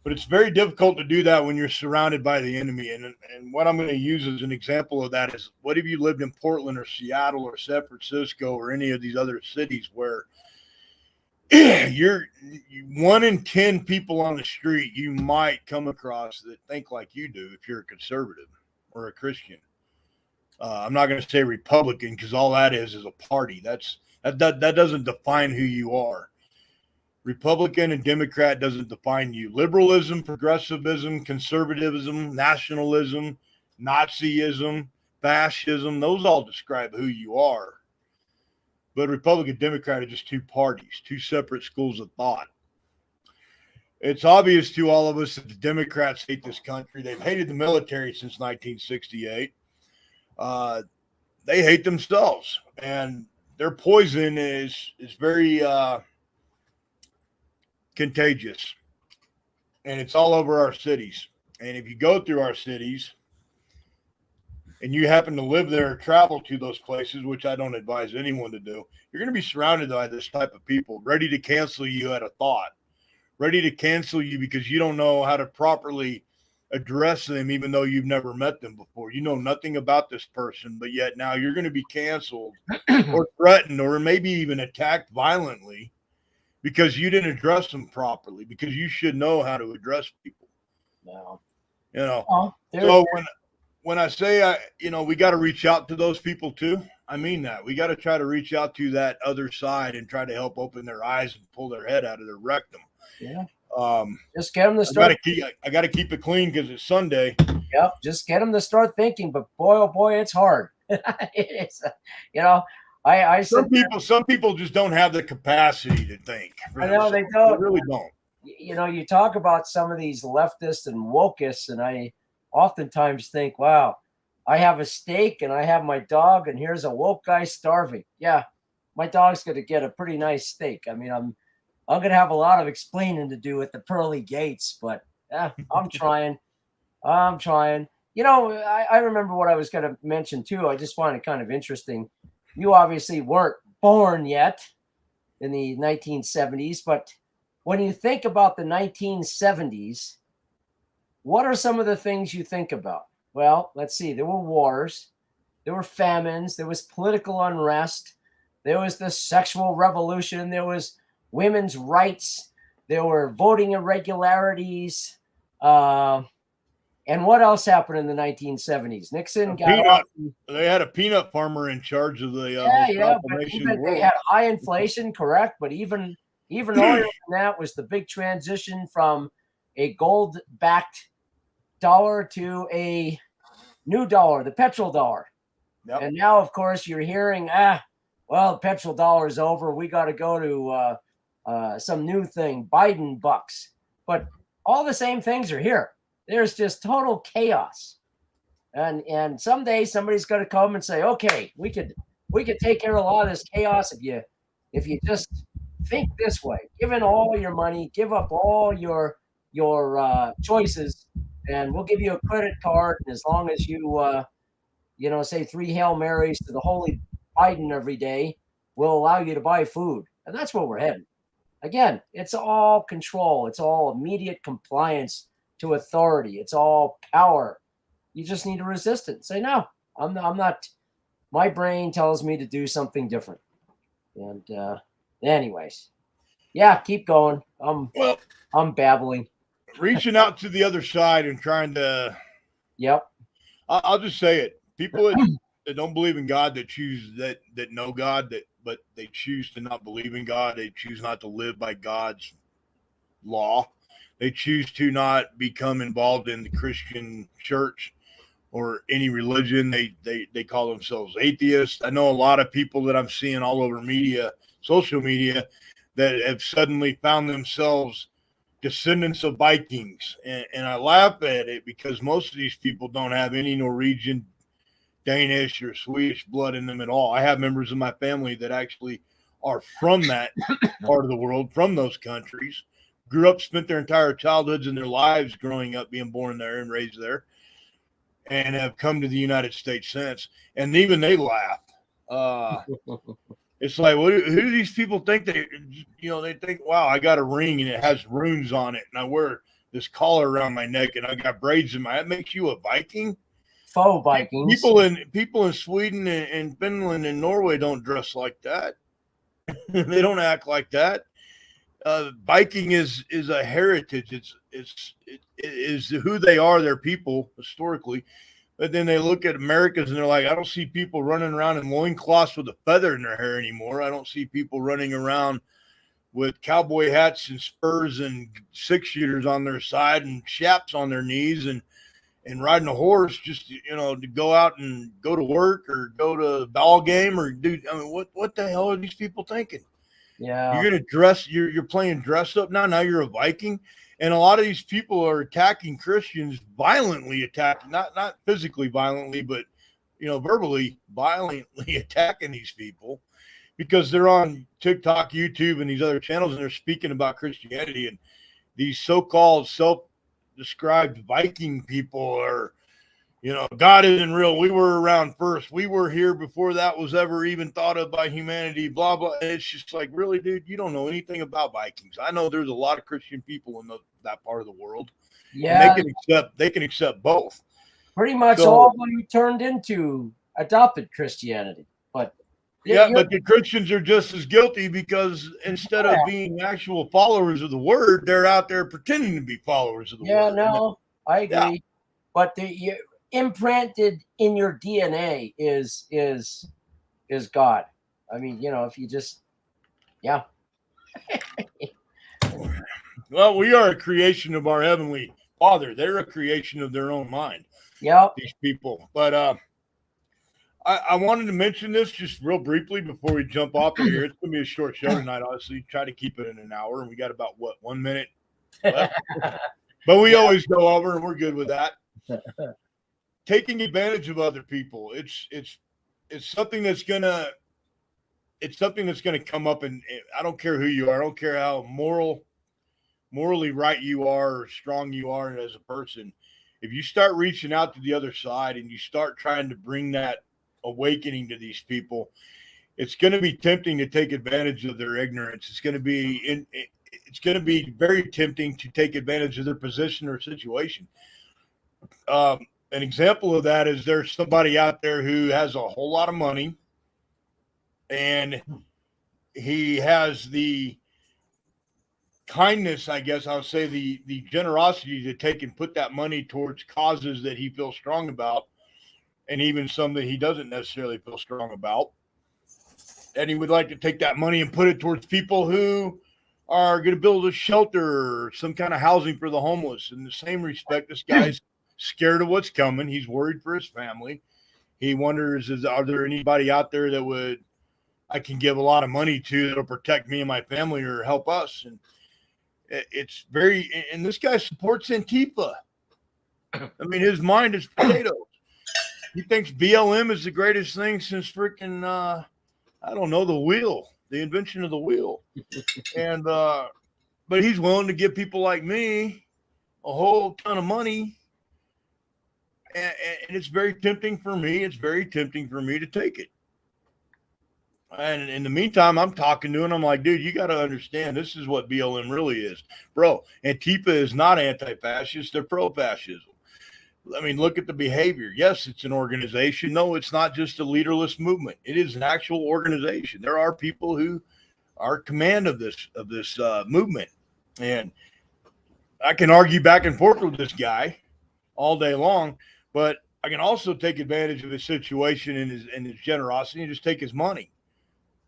but it's very difficult to do that when you're surrounded by the enemy. And what I'm going to use as an example of that is, what if you lived in Portland or Seattle or San Francisco or any of these other cities where you're 1 in 10 people on the street you might come across that think like you do if you're a conservative or a Christian. I'm not going to say Republican because all that is a party. That doesn't define who you are. Republican and Democrat doesn't define you. Liberalism, progressivism, conservatism, nationalism, Nazism, fascism, those all describe who you are. But Republican, Democrat are just two parties, two separate schools of thought. It's obvious to all of us that the Democrats hate this country. They've hated the military since 1968. They hate themselves, and their poison is very contagious, and it's all over our cities. And if you go through our cities and you happen to live there or travel to those places, which I don't advise anyone to do, you're going to be surrounded by this type of people ready to cancel you at a thought, ready to cancel you because you don't know how to properly address them, even though you've never met them before. You know nothing about this person, but yet now you're going to be canceled or threatened or maybe even attacked violently because you didn't address them properly, because you should know how to address people. No. So when I say, we got to reach out to those people too, I mean that. We got to try to reach out to that other side and try to help open their eyes and pull their head out of their rectum. Yeah. Just get them to start. I got to keep it clean because it's Sunday. Yep. Just get them to start thinking. But boy, oh boy, it's hard. It's, some people just don't have the capacity to think. I know they don't. They really don't. You talk about some of these leftists and wokeists, and I oftentimes think, wow, I have a steak and I have my dog, and here's a woke guy starving. Yeah, my dog's going to get a pretty nice steak. I mean, I'm going to have a lot of explaining to do at the pearly gates, but I'm trying. I'm trying. I remember what I was going to mention too. I just find it kind of interesting. You obviously weren't born yet in the 1970s, but when you think about the 1970s, what are some of the things you think about? Well, let's see. There were wars, there were famines, there was political unrest, there was the sexual revolution, there was women's rights, there were voting irregularities. And what else happened in the 1970s? Nixon they had a peanut farmer in charge of the they had high inflation, correct? But even earlier than that was the big transition from a gold-backed dollar to a new dollar, the petrodollar. Yep. And now, of course, you're hearing, the petrodollar is over. We got to go to some new thing, Biden bucks. But all the same things are here. There's just total chaos. And someday somebody's going to come and say, okay, we could we could take care of a lot of this chaos if you just think this way. Give in all your money, give up all your choices, and we'll give you a credit card. And as long as you say 3 Hail Marys to the Holy Biden every day, we'll allow you to buy food. And that's where we're heading. Again, it's all control. It's all immediate compliance to authority. It's all power. You just need to resist it. Say, no, I'm not. My brain tells me to do something different. And anyways, yeah, keep going. I'm babbling. Reaching out to the other side and trying to. Yep. I'll just say it. People that don't believe in God, that choose that know God, but they choose to not believe in God. They choose not to live by God's law. They choose to not become involved in the Christian church or any religion. They call themselves atheists. I know a lot of people that I'm seeing all over social media, that have suddenly found themselves descendants of Vikings. And I laugh at it because most of these people don't have any Norwegian, Danish, or Swedish blood in them at all. I have members of my family that actually are from that part of the world, from those countries, grew up, spent their entire childhoods and their lives growing up, being born there and raised there, and have come to the United States since. And even they laugh. It's like, who do these people think they think, wow, I got a ring and it has runes on it, and I wear this collar around my neck, and I got braids in my. That makes you a Viking? Faux Vikings. People in Sweden and Finland and Norway don't dress like that. They don't act like that. Viking is a heritage. It is who they are. Their people historically. But then they look at Americans and they're like, I don't see people running around in loincloths with a feather in their hair anymore. I don't see people running around with cowboy hats and spurs and 6-shooters on their side and chaps on their knees and riding a horse just to go out and go to work or go to a ball game or do. I mean, what the hell are these people thinking? Yeah, you're gonna dress. You're playing dress up now. Now you're a Viking, and a lot of these people are attacking Christians, violently attacking, not physically violently, but verbally violently attacking these people because they're on TikTok, YouTube, and these other channels, and they're speaking about Christianity, and these so-called self-described Viking people are, God isn't real. We were around first. We were here before that was ever even thought of by humanity, blah, blah. And it's just like, really, dude, you don't know anything about Vikings. I know there's a lot of Christian people in that part of the world. Yeah. And they can accept both. Pretty much all of them turned into adopted Christianity. But but the Christians are just as guilty because instead of being actual followers of the word, they're out there pretending to be followers of the word. Yeah, no, I agree. Yeah. But imprinted in your DNA is God. I mean, if you just, yeah. Well, we are a creation of our Heavenly Father. They're a creation of their own mind. Yeah. These people. But I wanted to mention this just real briefly before we jump off of here. It's going to be a short show tonight, obviously. Try to keep it in an hour. And we got about, 1 minute left? But we always go over, and we're good with that. Taking advantage of other people. It's something that's gonna come up, and I don't care who you are. I don't care how morally right you are or strong you are as a person. If you start reaching out to the other side and you start trying to bring that awakening to these people, it's going to be tempting to take advantage of their ignorance. It's going to be very tempting to take advantage of their position or situation. An example of that is there's somebody out there who has a whole lot of money, and he has the kindness, I guess I'll say, the generosity to take and put that money towards causes that he feels strong about, and even some that he doesn't necessarily feel strong about. And he would like to take that money and put it towards people who are going to build a shelter or some kind of housing for the homeless. In the same respect, this guy's scared of what's coming. He's worried for his family. He wonders, are there anybody out there that I can give a lot of money to that'll protect me and my family or help us? And and this guy supports Antifa. I mean, his mind is potatoes. He thinks BLM is the greatest thing since freaking I don't know, the wheel, the invention of the wheel. And but he's willing to give people like me a whole ton of money. And it's very tempting for me. It's very tempting for me to take it. And in the meantime, I'm talking to him. I'm like, dude, you got to understand, this is what BLM really is. Bro, Antifa is not anti-fascist. They're pro-fascism. I mean, look at the behavior. Yes, it's an organization. No, it's not just a leaderless movement. It is an actual organization. There are people who are command of this movement. And I can argue back and forth with this guy all day long, but I can also take advantage of his situation and his generosity and just take his money.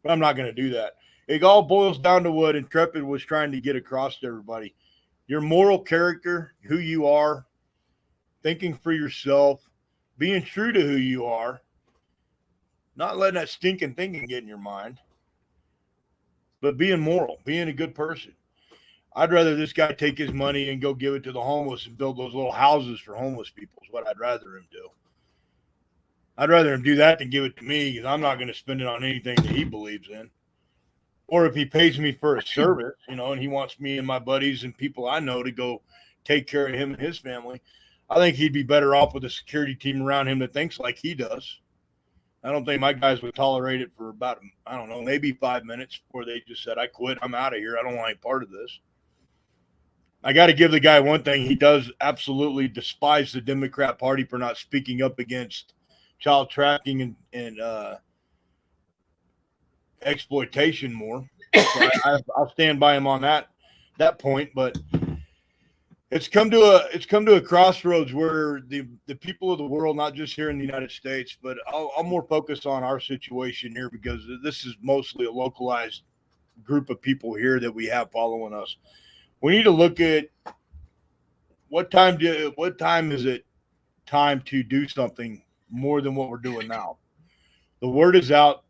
But I'm not going to do that. It all boils down to what Intrepid was trying to get across to everybody. Your moral character, who you are, thinking for yourself, being true to who you are, not letting that stinking thinking get in your mind, but being moral, being a good person. I'd rather this guy take his money and go give it to the homeless and build those little houses for homeless people is what I'd rather him do. I'd rather him do that than give it to me because I'm not going to spend it on anything that he believes in. Or if he pays me for a service, and he wants me and my buddies and people I know to go take care of him and his family, I think he'd be better off with a security team around him that thinks like he does. I don't think my guys would tolerate it for about, I don't know, maybe 5 minutes before they just said, I quit. I'm out of here. I don't want any part of this. I got to give the guy one thing. He does absolutely despise the Democrat Party for not speaking up against child trafficking and exploitation more. So I'll stand by him on that point. But it's come to a crossroads where the people of the world, not just here in the United States, but I'll more focus on our situation here because this is mostly a localized group of people here that we have following us. We need to look at what time is it time to do something more than what we're doing now. The word is out.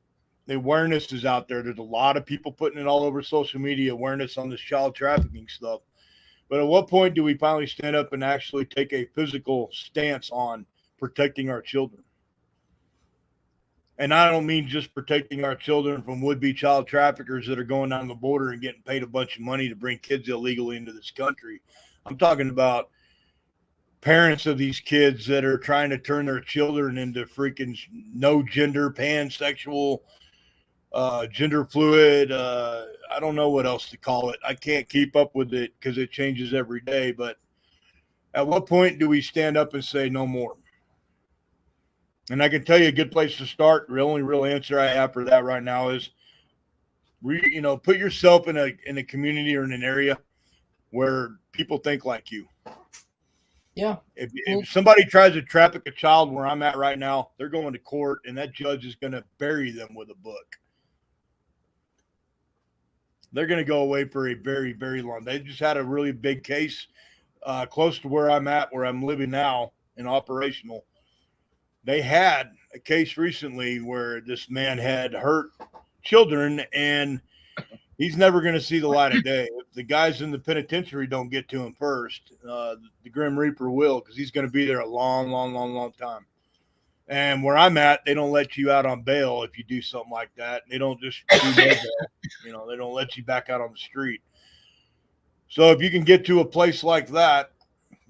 The awareness is out there. There's a lot of people putting it all over social media, awareness on this child trafficking stuff. But at what point do we finally stand up and actually take a physical stance on protecting our children? And I don't mean just protecting our children from would-be child traffickers that are going down the border and getting paid a bunch of money to bring kids illegally into this country. I'm talking about parents of these kids that are trying to turn their children into freaking no gender, pansexual, gender fluid. I don't know what else to call it. I can't keep up with it because it changes every day. But at what point do we stand up and say no more? And I can tell you a good place to start. The only real answer I have for that right now is, put yourself in a community or in an area where people think like you. Yeah. If somebody tries to traffic a child where I'm at right now, they're going to court, and that judge is going to bury them with a book. They're going to go away for a very, very long. They just had a really big case close to where I'm at, where I'm living now, in operational. They had a case recently where this man had hurt children, and he's never going to see the light of day. If the guys in the penitentiary don't get to him first, the Grim Reaper will, because he's going to be there a long, long, long, long time. And where I'm at, they don't let you out on bail if you do something like that. They don't just do no bail. They don't let you back out on the street. So if you can get to a place like that,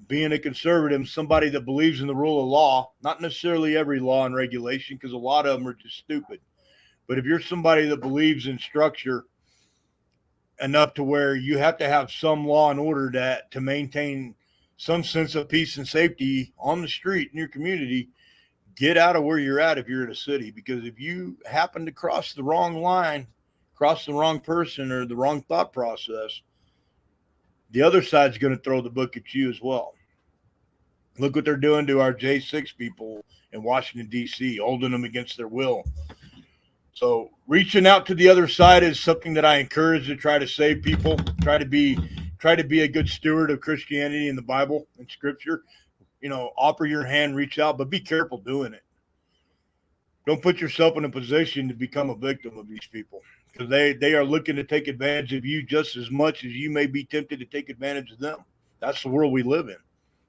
being a conservative, somebody that believes in the rule of law, not necessarily every law and regulation, because a lot of them are just stupid. But if you're somebody that believes in structure enough to where you have to have some law and order to maintain some sense of peace and safety on the street in your community, get out of where you're at if you're in a city. Because if you happen to cross the wrong line, cross the wrong person or the wrong thought process, the other side's going to throw the book at you as well. Look what they're doing to our J6 people in Washington, D.C., holding them against their will. So reaching out to the other side is something that I encourage to try to save people, try to be a good steward of Christianity and the Bible and Scripture. Offer your hand, reach out, but be careful doing it. Don't put yourself in a position to become a victim of these people, because they are looking to take advantage of you just as much as you may be tempted to take advantage of them. That's the world we live in.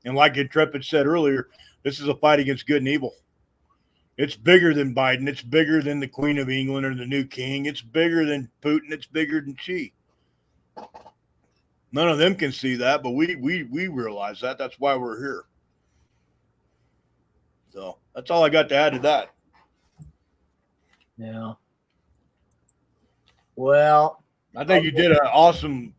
And like Intrepid said earlier, this is a fight against good and evil. It's bigger than Biden. It's bigger than the Queen of England or the new king. It's bigger than Putin. It's bigger than Xi. None of them can see that, but we realize that. That's why we're here. So that's all I got to add to that. Yeah. Well, I think you did an awesome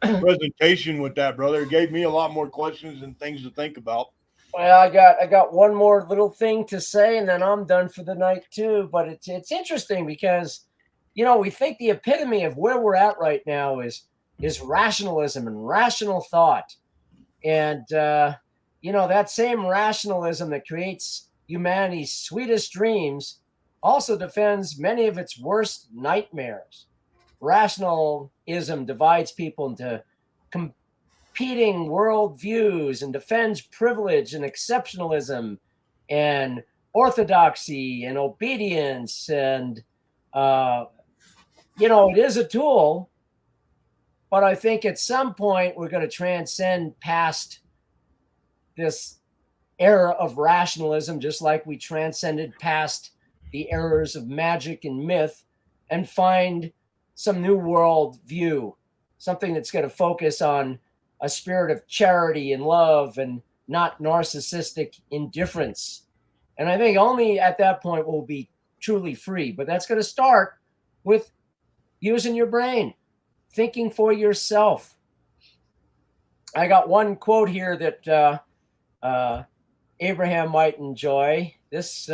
presentation with that, brother. It gave me a lot more questions and things to think about. Well, I got one more little thing to say, and then I'm done for the night too. But it's interesting because, we think the epitome of where we're at right now is rationalism and rational thought, and that same rationalism that creates humanity's sweetest dreams also defends many of its worst nightmares. Rationalism divides people into competing worldviews and defends privilege and exceptionalism and orthodoxy and obedience. And, it is a tool, but I think at some point we're going to transcend past this era of rationalism, just like we transcended past the errors of magic and myth, and find some new world view, something that's going to focus on a spirit of charity and love and not narcissistic indifference. And I think only at that point we'll be truly free. But that's going to start with using your brain, thinking for yourself. I got one quote here that Abraham might enjoy. This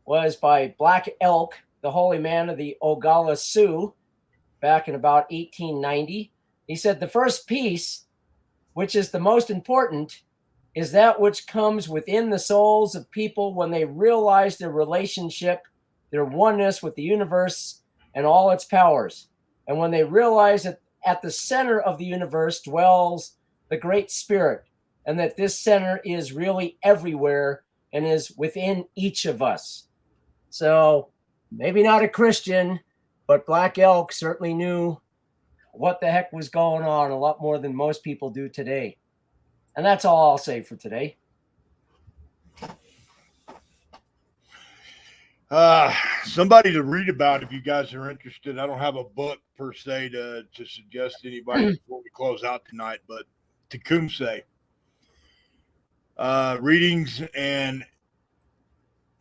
was by Black Elk, the holy man of the Oglala Sioux, back in about 1890. He said, "The first peace, which is the most important, is that which comes within the souls of people when they realize their relationship, their oneness with the universe and all its powers. And when they realize that at the center of the universe dwells the Great Spirit, and that this center is really everywhere and is within each of us." So maybe not a Christian, but Black Elk certainly knew what the heck was going on a lot more than most people do today. And that's all I'll say for today. Somebody to read about if you guys are interested. I don't have a book per se to suggest to anybody before we close out tonight, but Tecumseh. Readings and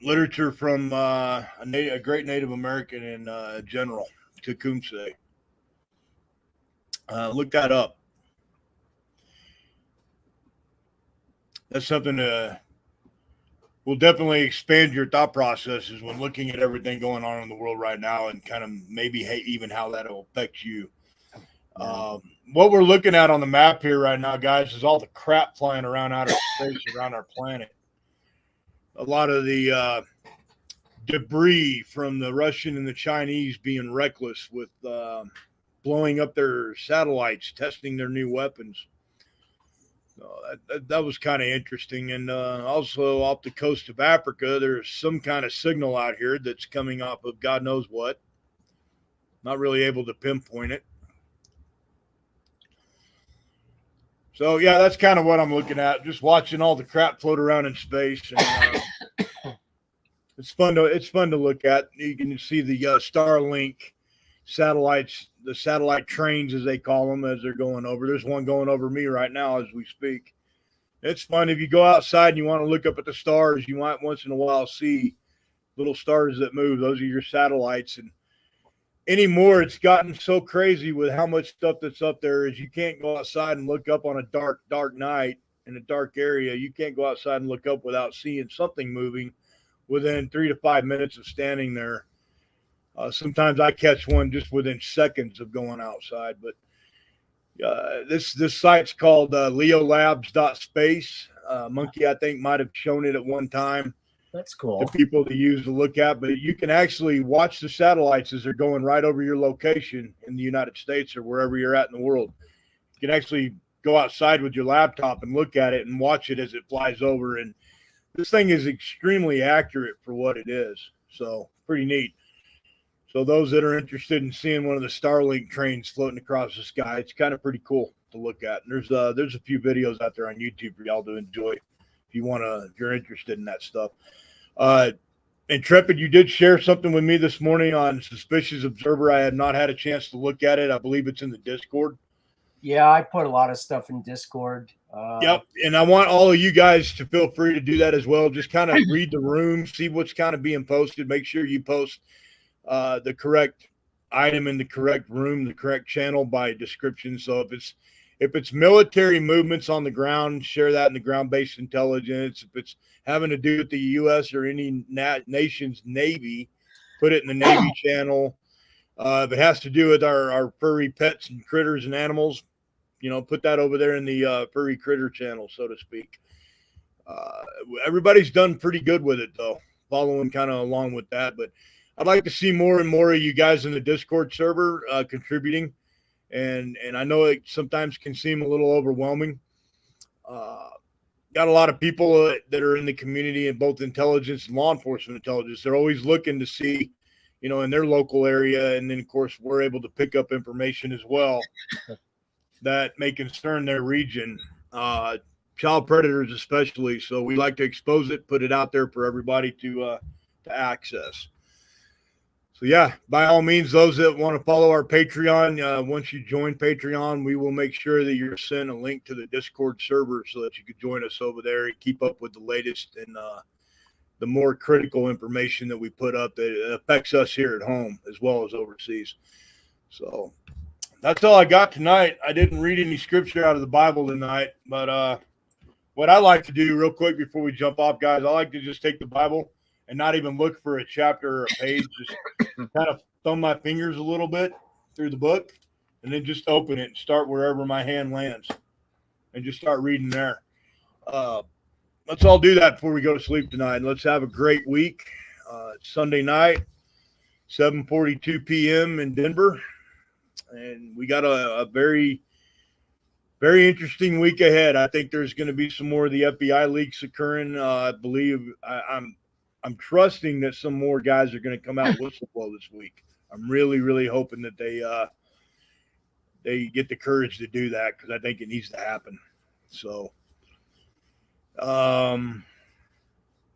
literature from a great Native American in general, Tecumseh. Look that up. That's something will definitely expand your thought processes when looking at everything going on in the world right now, and kind of maybe even how that'll affect you. What we're looking at on the map here right now, guys, is all the crap flying around outer space around our planet. A lot of the debris from the Russian and the Chinese being reckless with blowing up their satellites, testing their new weapons. That was kind of interesting. And also off the coast of Africa, there's some kind of signal out here that's coming off of God knows what. Not really able to pinpoint it. So, yeah, that's kind of what I'm looking at. Just watching all the crap float around in space. And it's fun to look at. You can see the Starlink satellites, the satellite trains, as they call them, as they're going over. There's one going over me right now as we speak. It's fun. If you go outside and you want to look up at the stars, you might once in a while see little stars that move. Those are your satellites. And anymore, it's gotten so crazy with how much stuff that's up there is you can't go outside and look up on a dark night in a dark area. You can't go outside and look up without seeing something moving within 3 to 5 minutes of standing there. Sometimes I catch one just within seconds of going outside. But this site's called leolabs.space. Monkey, I think, might have shown it at one time. That's cool. To people to use to look at. But you can actually watch the satellites as they're going right over your location in the United States or wherever you're at in the world. You can actually go outside with your laptop and look at it and watch it as it flies over. And this thing is extremely accurate for what it is. So pretty neat. So those that are interested in seeing one of the Starlink trains floating across the sky, it's kind of pretty cool to look at. And there's a few videos out there on YouTube for y'all to enjoy if you're interested in that stuff. Intrepid, you did share something with me this morning on Suspicious Observer. I have not had a chance to look at it. I believe it's in the Discord. Yeah, I put a lot of stuff in Discord. Yep. And I want all of you guys to feel free to do that as well. Just kind of read the room, see what's kind of being posted. Make sure you post the correct item in the correct room, the correct channel by description. So if it's military movements on the ground, share that in the ground-based intelligence. If it's having to do with the U.S. or any nation's Navy, put it in the Navy channel. If it has to do with our furry pets and critters and animals, put that over there in the furry critter channel, so to speak. Everybody's done pretty good with it, though, following kind of along with that. But I'd like to see more and more of you guys in the Discord server contributing. And I know it sometimes can seem a little overwhelming. Got a lot of people that are in the community in both intelligence and law enforcement intelligence. They're always looking to see, in their local area. And then, of course, we're able to pick up information as well that may concern their region, child predators especially. So we like to expose it, put it out there for everybody to access. So, yeah, by all means, those that want to follow our Patreon, once you join Patreon, we will make sure that you're sent a link to the Discord server so that you could join us over there and keep up with the latest and the more critical information that we put up that affects us here at home as well as overseas. So that's all I got tonight. I didn't read any scripture out of the Bible tonight, but what I like to do real quick before we jump off, guys, I like to just take the Bible and not even look for a chapter or a page, just kind of thumb my fingers a little bit through the book and then just open it and start wherever my hand lands and just start reading there. Let's all do that before we go to sleep tonight. And let's have a great week. It's Sunday night, 7:42 p.m. in Denver. And we got a very, very interesting week ahead. I think there's going to be some more of the FBI leaks occurring. I believe I'm trusting that some more guys are going to come out whistleblow this week. I'm really, really hoping that they get the courage to do that because I think it needs to happen. So,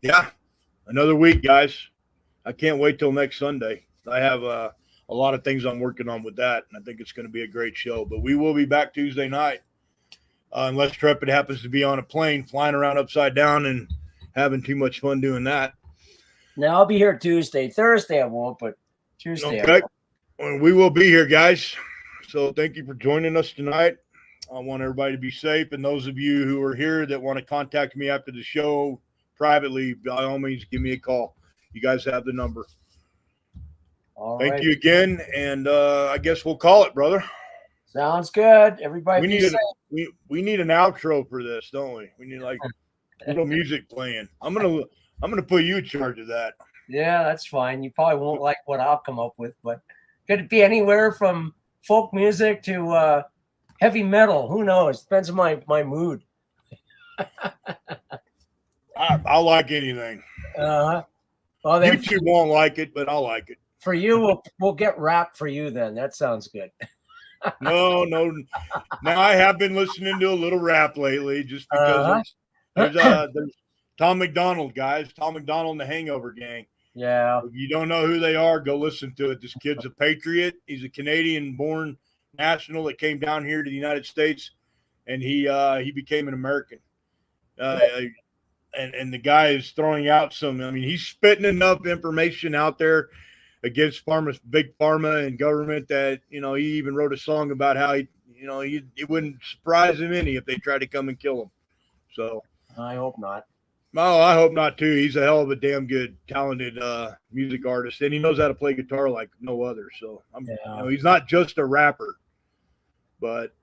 yeah, another week, guys. I can't wait till next Sunday. I have a lot of things I'm working on with that, and I think it's going to be a great show. But we will be back Tuesday night, unless Intrepid happens to be on a plane flying around upside down and having too much fun doing that. Now I'll be here Tuesday. Thursday I won't, but Tuesday okay. Well, we will be here, guys. So thank you for joining us tonight. I want everybody to be safe. And those of you who are here that want to contact me after the show privately, by all means, give me a call. You guys have the number. Thank you again. And I guess we'll call it, brother. Sounds good. Everybody we need an outro for this, don't we? We need like a little music playing. I'm gonna put you in charge of that. Yeah, that's fine. You probably won't like what I'll come up with, but could it be anywhere from folk music to heavy metal? Who knows? Depends on my mood. I'll like anything. Well, then YouTube won't like it, but I'll like it. For you, we'll get rap for you then. That sounds good. No. Now I have been listening to a little rap lately, just because there's Tom McDonald, guys. Tom McDonald and the Hangover Gang. Yeah. If you don't know who they are, go listen to it. This kid's a patriot. He's a Canadian-born national that came down here to the United States, and he became an American. And the guy is throwing out he's spitting enough information out there against big pharma and government that, he even wrote a song about how it wouldn't surprise him any if they tried to come and kill him. So I hope not. Oh, I hope not too. He's a hell of a damn good, talented music artist, and he knows how to play guitar like no other. So he's not just a rapper, but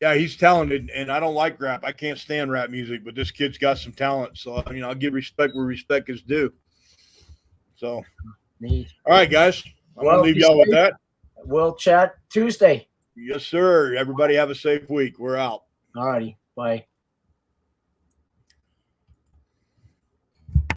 yeah, he's talented. And I don't like rap. I can't stand rap music, but this kid's got some talent. So I'll give respect where respect is due. So, all right, guys, I'm gonna leave y'all with that. We'll chat Tuesday. Yes, sir. Everybody have a safe week. We're out. All righty. Bye.